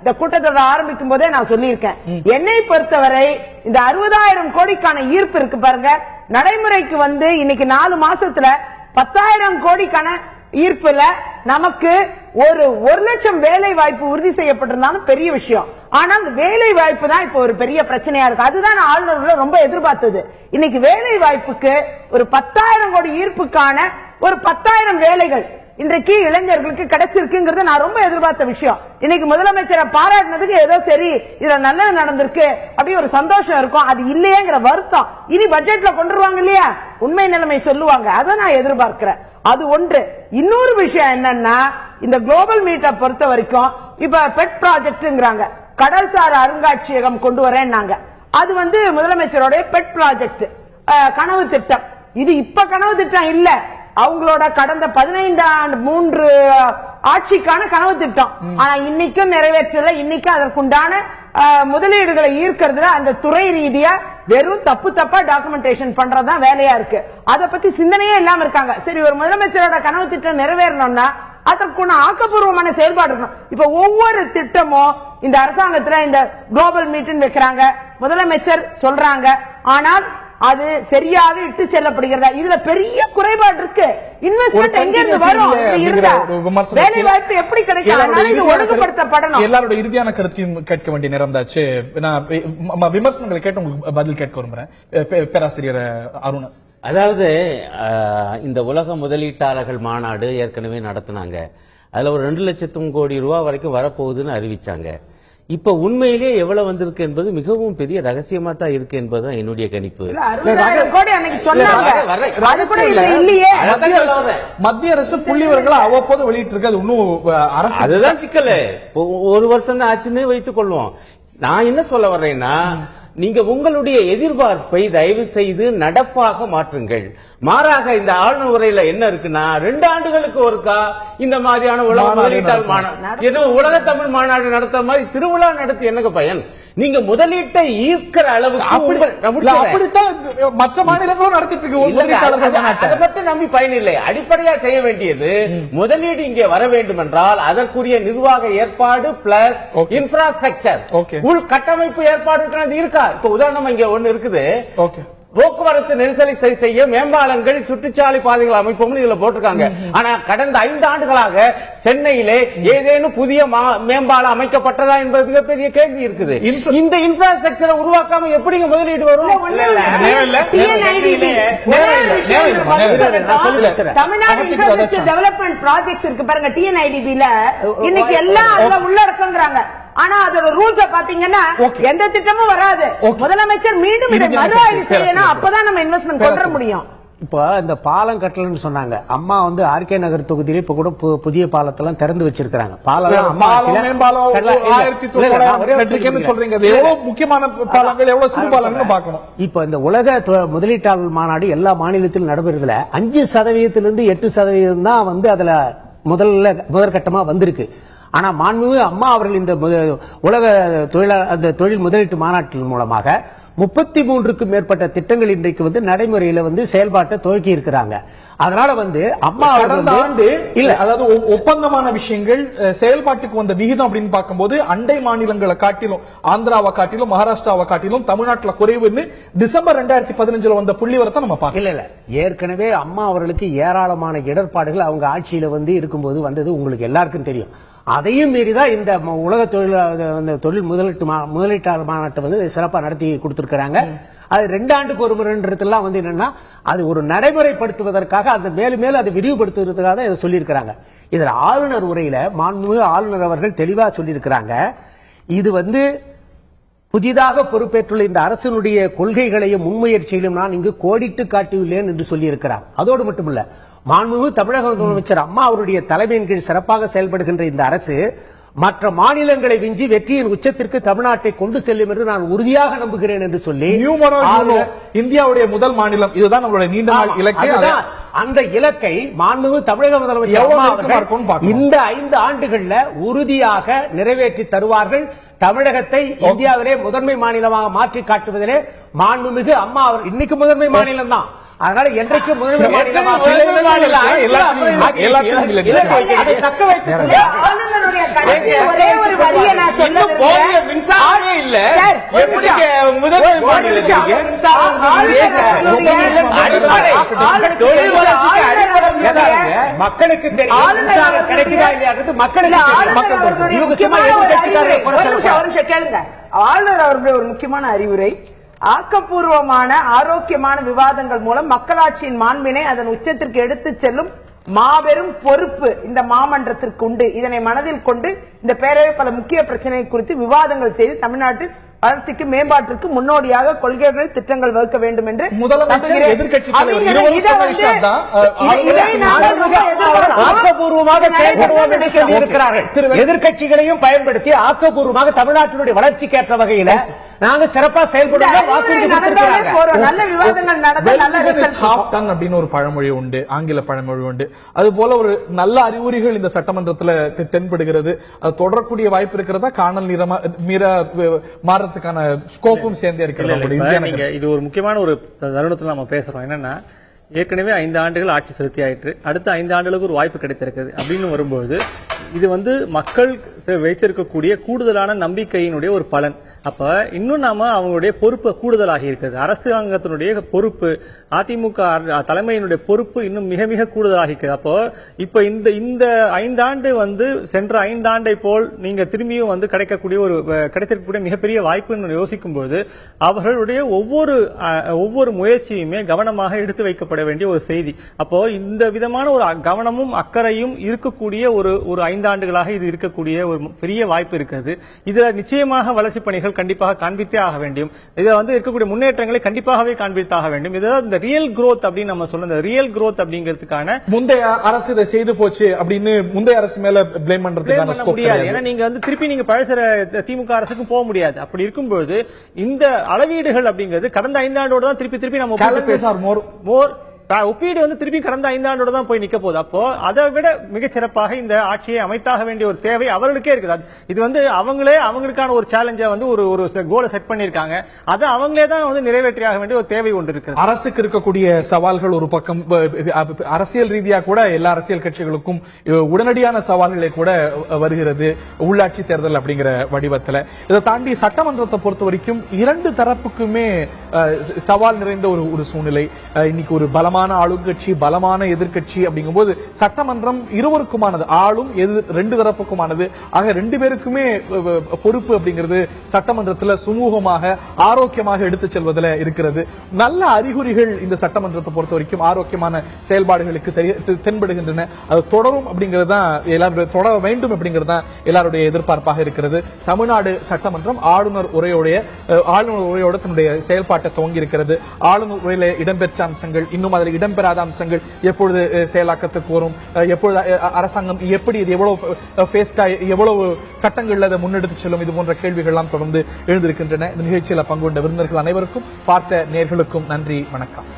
இந்த கூட்டத்தொடர் ஆரம்பிக்கும் போதே நான் சொல்லியிருக்கேன். என்னை பொறுத்தவரை இந்த 60,000 கோடிக்கான ஈர்ப்பு இருக்கு பாருங்க, நடைமுறைக்கு வந்து இன்னைக்கு 4 மாசத்துல 10,000 கோடிக்கான ஈர்ப்புல நமக்கு ஒரு 1,00,000 வேலை வாய்ப்பு உறுதி செய்யப்பட்டிருந்தாலும் பெரிய விஷயம். ஆனா அந்த வேலை வாய்ப்பு தான் இப்ப ஒரு பெரிய பிரச்சனையா இருக்கு. அதுதான் ஆளுநர்கள் ரொம்ப எதிர்பார்த்தது. இன்னைக்கு வேலை வாய்ப்புக்கு ஒரு 10,000 கோடி ஈர்ப்புக்கான ஒரு 10,000 வேலைகள் இன்றைக்கு இளைஞர்களுக்கு கிடைச்சிருக்குங்கிறது நான் ரொம்ப எதிர்பார்த்த விஷயம். இன்னைக்கு முதலமைச்சரை பாராட்டினதுக்கு ஏதோ சரி இதுல நல்லது நடந்திருக்கு அப்படி ஒரு சந்தோஷம் இருக்கும். அது இல்லையேங்கிற வருத்தம் இனி பட்ஜெட்ல கொண்டுருவாங்க இல்லையா, உண்மை நிலைமை சொல்லுவாங்க. அதை நான் எதிர்பார்க்கிறேன். அது ஒன்று. இன்னொரு விஷயம் என்னன்னா, இந்த குளோபல் மீட்டை பொறுத்த வரைக்கும் இப்ப பெட் ப்ராஜெக்ட்ங்கிறாங்க, கடல்சார் அருங்காட்சியகம் கொண்டு வரேன்னாங்க. அது வந்து முதலமைச்சருடைய பெட் ப்ராஜெக்ட், கனவு திட்டம். இது இப்ப கனவு திட்டம் இல்ல, அவங்களோட கடந்த 15 ஆட்சிக்கான கனவு திட்டம். ஆனா இன்னைக்கும் நிறைவேற்றல. இன்னைக்கும் அதற்குண்டான முதலீடுகளை ஈர்க்கிறதுல அந்த துறை ரீதியா வெறும் தப்பா டாக்குமெண்டேஷன் பண்றதுதான் வேலையா இருக்கு. அதை பத்தி சிந்தனையே இல்லாம இருக்காங்க. சரி, ஒரு முதலமைச்சரோட கனவு திட்டம் நிறைவேறணும்னா அதற்குள்ள ஆக்கப்பூர்வமான செயல்பாடு இருக்கணும். இப்ப ஒவ்வொரு திட்டமும் இந்த அரசாங்கத்துல இந்த குளோபல் மீட்டிங் வைக்கிறாங்க, முதலமைச்சர் சொல்றாங்க, ஆனால் அது சரியாக இட்டு செல்லப்படுகிறதா? இதுல பெரிய குறைபாடு இருக்கு. இன்வெஸ்ட்மெண்ட் எங்க இருந்து வரும்? வேலை வாய்ப்பு எப்படி கிடைக்கும்? ஒழுங்குபடுத்தப்படணும். எல்லாரோட இறுதியான கருத்தையும் கேட்க வேண்டிய நேரம் தாச்சு. விமர்சனங்களை கேட்டு உங்களுக்கு பதில் கேட்க விரும்புறேன். பேராசிரியர் அருண், அதாவது இந்த உலக முதலீட்டாளர்கள் மாநாடு ஏற்கனவே நடத்தினாங்க. அதுல ஒரு 2,00,000 கோடி ரூபாய் வரைக்கும் வரப்போகுதுன்னு அறிவிச்சாங்க. இப்ப உண்மையிலேயே எவ்வளவு வந்திருக்கு என்பது மிகவும் பெரிய ரகசியமா தான் இருக்கு என்பதுதான் என்னுடைய கணிப்பு. மத்திய அரசு புள்ளிவர்களை அவ்வப்போது வெளியிட்டு இருக்கு. அது இன்னும் அதுதான் சிக்கல். ஒரு வருஷம் தான் ஆச்சுன்னு வைத்துக் கொள்வோம். நான் என்ன சொல்ல வர்றேன்னா, நீங்க உங்களுடைய எதிர்பார்ப்பை தயவு செய்து நடப்பாக மாற்றுங்கள். மாறாக இந்த ஆளுநர் உரையில என்ன இருக்குன்னா, 2 ஆண்டுகளுக்கு ஒருக்கா இந்த மாதிரியான உலக முதலீட்டாளர் மாநாடு, ஏதோ உலக தமிழ் மாநாடு நடத்த மாதிரி திருவிழா நடத்தி என்னங்க பயன்? நீங்க முதலீட்டை ஈர்க்கிற அளவுக்கு அப்படித்தான் மற்ற மாநிலங்களும் நடத்திட்டு இருக்கு. அதை பத்தி நம்பி பயன் இல்லை. அடிப்படையா செய்ய வேண்டியது, முதலீடு இங்கே வர வேண்டும் என்றால் அதற்குரிய நிர்வாக ஏற்பாடு பிளஸ் இன்ஃப்ராஸ்ட்ரக்சர், உள்கட்டமைப்பு ஏற்பாடு இருக்கா? இப்ப உதாரணமா இங்க ஒண்ணு இருக்குது, போக்குவரத்து நெரிசலை சரி செய்ய மேம்பாலங்கள், சுற்றுச்சாலை பாதைகள் அமைப்போம்னு இதுல போட்டிருக்காங்க. ஆனா கடந்த 5 ஆண்டுகளாக சென்னையிலே ஏதேனும் புதிய மேம்பாலம் அமைக்கப்பட்டதா என்பது மிகப்பெரிய கேள்வி இருக்குது. இந்த இன்ஃப்ராஸ்ட்ரக்சரை உருவாக்காம எப்படிங்க முதலீடு வரும்? தமிழ்நாடு இன்ஃப்ராஸ்ட்ரக்சர் டெவலப்மெண்ட் ப்ராஜெக்ட்ஸ் இருக்கு பாருங்க, TNIDB-ல இன்னைக்கு எல்லாம் அதுல உள்ளடக்கங்கிறாங்க. ஆனா அதோட ரூல்ஸ் பாத்தீங்கன்னா எந்த திட்டமும் வராது. முதலமைச்சர் மீண்டும் இதை மறு ஆய்வு செய்யணும், அப்பதான் நம்ம இன்வெஸ்ட்மெண்ட் கொண்டு வர முடியும். இப்ப இந்த பாலம் கட்டலன்னு சொன்னாங்க. அம்மா வந்து RK நகர் தொகுதியில இப்ப கூட புதிய பாலத்தெல்லாம் திறந்து வச்சிருக்காங்க. இப்ப இந்த உலக முதலீட்டாளர் மாநாடு எல்லா மாநிலத்திலும் நடைபெறுதுல 5% 8% தான் வந்து அதுல முதற்கட்டமா வந்திருக்கு. ஆனா மாண்புமிகு அம்மா அவர்கள் இந்த உலக தொழில் முதலீட்டு மாநாட்டின் மூலமாக 33க்கும் மேற்பட்ட திட்டங்கள் இன்றைக்கு வந்து நடைமுறையில வந்து செயல்பாட்டை துவக்கி இருக்கிறாங்க. அதனால வந்து அம்மா ஆண்டு இல்ல, அதாவது ஒப்பந்தமான விஷயங்கள் செயல்பாட்டுக்கு வந்த விகிதம் அப்படின்னு பார்க்கும்போது அண்டை மாநிலங்களை காட்டிலும், ஆந்திராவை காட்டிலும், மகாராஷ்டிராவை காட்டிலும் தமிழ்நாட்டில் குறைவுன்னு டிசம்பர் 2015 வந்த புள்ளிவரத்தை நம்ம பார்க்கல. இல்ல ஏற்கனவே அம்மா அவர்களுக்கு ஏராளமான இடர்பாடுகள் அவங்க ஆட்சியில வந்து இருக்கும்போது வந்தது உங்களுக்கு எல்லாருக்கும் தெரியும். அதையும் மீறிதான் இந்த உலக தொழில் முதலீட்டாளர் மாநாட்டை வந்து சிறப்பா நடத்தி கொடுத்திருக்கிறாங்க. அது 2 ஆண்டுக்கு ஒரு முறைன்றதெல்லாம் வந்து என்னன்னா அது ஒரு நடைமுறைப்படுத்துவதற்காக, அந்த மேலும் மேலும் அதை விரிவுபடுத்துவதற்காக இதை சொல்லியிருக்கிறாங்க. இதுல ஆளுநர் உரையில மாண்புமிகு ஆளுநர் அவர்கள் தெளிவா சொல்லியிருக்கிறாங்க. இது வந்து புதிதாக பொறுப்பேற்றுள்ள இந்த அரசினுடைய கொள்கைகளையும் முன்முயற்சியிலும் நான் இங்கு கோடிட்டு காட்டியுள்ளேன் என்று சொல்லியிருக்கிறார். அதோடு மட்டுமல்ல, மாண்புமிகு தமிழக முதலமைச்சர் அம்மா அவருடைய தலைமையின் கீழ் சிறப்பாக செயல்படுகின்ற இந்த அரசு மற்ற மாநிலங்களை விஞ்சி வெற்றியின் உச்சத்திற்கு தமிழ்நாட்டை கொண்டு செல்லும் என்று நான் உறுதியாக நம்புகிறேன் என்று சொல்லி இந்தியாவுடைய முதல் மாநிலம் இதுதான் நம்மளுடைய நீண்ட நாள் இலக்கு. அந்த இலக்கை மாண்புமிகு தமிழக முதலமைச்சர் இந்த 5 ஆண்டுகள்ல உறுதியாக நிறைவேற்றி தருவார்கள். தமிழகத்தை இந்தியாவிலே முதன்மை மாநிலமாக மாற்றி காட்டுவதிலே மாண்புமிகு அம்மா அவர் இன்னைக்கு முதன்மை மாநிலம் தான். அதனால என்றைக்கு முதன்மை மாநிலமாக மக்களுக்கு கிடைக்குதா இல்லையா மக்களுக்கு கேளுங்க. ஆளுநர் அவர்களுடைய ஒரு முக்கியமான அறிவுரை, ஆக்கப்பூர்வமான ஆரோக்கியமான விவாதங்கள் மூலம் மக்களாட்சியின் மாண்பினை அதன் உச்சத்திற்கு எடுத்துச் செல்லும் மாபெரும் பொறுப்பு இந்த மாமன்றத்திற்கு உண்டு. இதனை மனதில் கொண்டு இந்த பேரவை பல முக்கிய பிரச்சனைகள் குறித்து விவாதங்கள் செய்து தமிழ்நாட்டில் வளர்ச்சிக்கு மேம்பாட்டிற்கு முன்னோடியாக கொள்கைகள் திட்டங்கள் வகுக்க வேண்டும் என்று முதலமைச்சர் ஆக்கப்பூர்வமாக செயல்படுவோம் என்று சொல்லியிருக்கிறார்கள். எதிர்கட்சிகளையும் பயன்படுத்தி ஆக்கப்பூர்வமாக தமிழ்நாட்டினுடைய வளர்ச்சிக்கு ஏற்ற வகையில் நாங்க சிறப்பா செயல்படுவோம் அப்படின்னு ஒரு பழமொழி உண்டு, ஆங்கில பழமொழி உண்டு. அது போல ஒரு நல்ல அறிகுறிகள் இந்த சட்டமன்றத்தில் தென்படுகிறது. அது தொடரக்கூடிய வாய்ப்பு இருக்கிறதா, காணல் மாறதுக்கான ஸ்கோப்பும் சேர்ந்தே இருக்கிறது. இது ஒரு முக்கியமான ஒரு தருணத்தில் நம்ம பேசுறோம். என்னன்னா, ஏற்கனவே 5 ஆண்டுகள் ஆட்சி செலுத்தி ஆயிற்று, அடுத்த 5 ஆண்டுகளுக்கு ஒரு வாய்ப்பு கிடைத்திருக்குது அப்படின்னு வரும்போது இது வந்து மக்கள் வைத்திருக்கக்கூடிய கூடுதலான நம்பிக்கையினுடைய ஒரு பலன். அப்ப இன்னும் நாம அவங்களுடைய பொறுப்பு கூடுதலாகி இருக்குது. அரசாங்கத்தினுடைய பொறுப்பு, அதிமுக தலைமையினுடைய பொறுப்பு இன்னும் மிக மிக கூடுதலாகி இருக்குது. அப்போ இப்ப இந்த 5 ஆண்டு வந்து சென்ற 5 ஆண்டை போல் நீங்க திரும்பியும் வந்து கிடைத்திருக்கக்கூடிய மிகப்பெரிய வாய்ப்பு யோசிக்கும் போது அவர்களுடைய ஒவ்வொரு முயற்சியுமே கவனமாக எடுத்து வைக்கப்பட வேண்டிய ஒரு செய்தி. அப்போ இந்த விதமான ஒரு கவனமும் அக்கறையும் இருக்கக்கூடிய ஒரு 5 ஆண்டுகளாக இது இருக்கக்கூடிய ஒரு பெரிய வாய்ப்பு இருக்கிறது. இதுல நிச்சயமாக வளர்ச்சி பணிகள் கண்டிப்பாக காண்பித்தே ஆக வேண்டும். இதுல வந்து இருக்கக்கூடிய முன்னேற்றங்களை கண்டிப்பாகவே காண்பித்தாக வேண்டும். இதாவது இந்த ரியல் growth அப்படின்னு நம்ம சொல்ல, ரியல் growth அப்படிங்கிறதுக்கான முந்தைய அரசு இதை செய்து போச்சு அப்படின்னு முந்தைய அரசு மேல பிளேம் பண்றதுக்கு முடியாது. ஏன்னா நீங்க வந்து திருப்பி நீங்க பழச திமுக அரசுக்கும் போக முடியாது. அப்படி இருக்கும்போது இந்த அளவீடுகள் அப்படிங்கிறது கடந்த 5 ஆண்டோட தான் திருப்பி நம்ம ஒப்பீடு வந்து திருப்பி கடந்த 5 ஆண்டோட தான் போய் நிக்க போகுது. அப்போ அதை விட மிகச்சிறப்பாக இந்த ஆட்சியை அமைத்தாக வேண்டிய ஒரு தேவை அவர்களுக்கே இருக்குது. இது வந்து அவங்களுக்கான ஒரு சேலஞ்சா வந்து ஒரு கோலை செட் பண்ணிருக்காங்க. அதை அவங்களே தான் வந்து நிறைவேற்றியாக வேண்டிய ஒரு தேவை ஒன்று இருக்கு. அரசுக்கு இருக்கக்கூடிய சவால்கள் ஒரு பக்கம், அரசியல் ரீதியாக கூட எல்லா அரசியல் கட்சிகளுக்கும் உடனடியான சவால்களை கூட வருகிறது உள்ளாட்சி தேர்தல் அப்படிங்கிற வடிவத்தில். இதை தாண்டி சட்டமன்றத்தை பொறுத்த வரைக்கும் 2 தரப்புக்குமே சவால் நிறைந்த ஒரு சூழ்நிலை. இன்னைக்கு ஒரு பலமான ஆளுங்கட்சி, பலமான எதிர்கட்சி அப்படிங்கும்போது சட்டமன்றம் இருவருக்குமானது, ஆளும் 2 தரப்புக்குமானது. ஆக 2 பேருக்குமே பொறுப்பு அப்படிங்கிறது சட்டமன்றத்தில் சுமூகமாக ஆரோக்கியமாக எடுத்து செல்வதில் இருக்கிறது. நல்ல அறிகுறிகள் இந்த சட்டமன்றத்தை பொறுத்த வரைக்கும் ஆரோக்கியமான செயல்பாடுகளுக்கு தென்படுகின்றன. அது தொடரும் அப்படிங்கிறது தான் எல்லாரும் தொடர வேண்டும் அப்படிங்கிறது தான் எல்லாருடைய எதிர்பார்ப்பாக இருக்கிறது. தமிழ்நாடு சட்டமன்றம் ஆளுநர் உரையோட தன்னுடைய செயல்பாட்டை துவங்கி இருக்கிறது. ஆளுநர் உரையில இடம்பெற்ற அம்சங்கள், இன்னும் அதில் இடம்பெறாத அம்சங்கள் எப்பொழுது செயலாக்கத்துக்கு வரும், எப்பொழுது அரசாங்கம் எப்படி இது எவ்வளவு கட்டங்கள்ல அதை முன்னெடுத்து செல்லும், இது போன்ற கேள்விகள் எல்லாம் தொடர்ந்து எழுந்திருக்கின்றன. இந்த நிகழ்ச்சியில் பங்கு கொண்ட விருந்தினர்கள் அனைவருக்கும், பார்த்த நேயர்களுக்கும் நன்றி, வணக்கம்.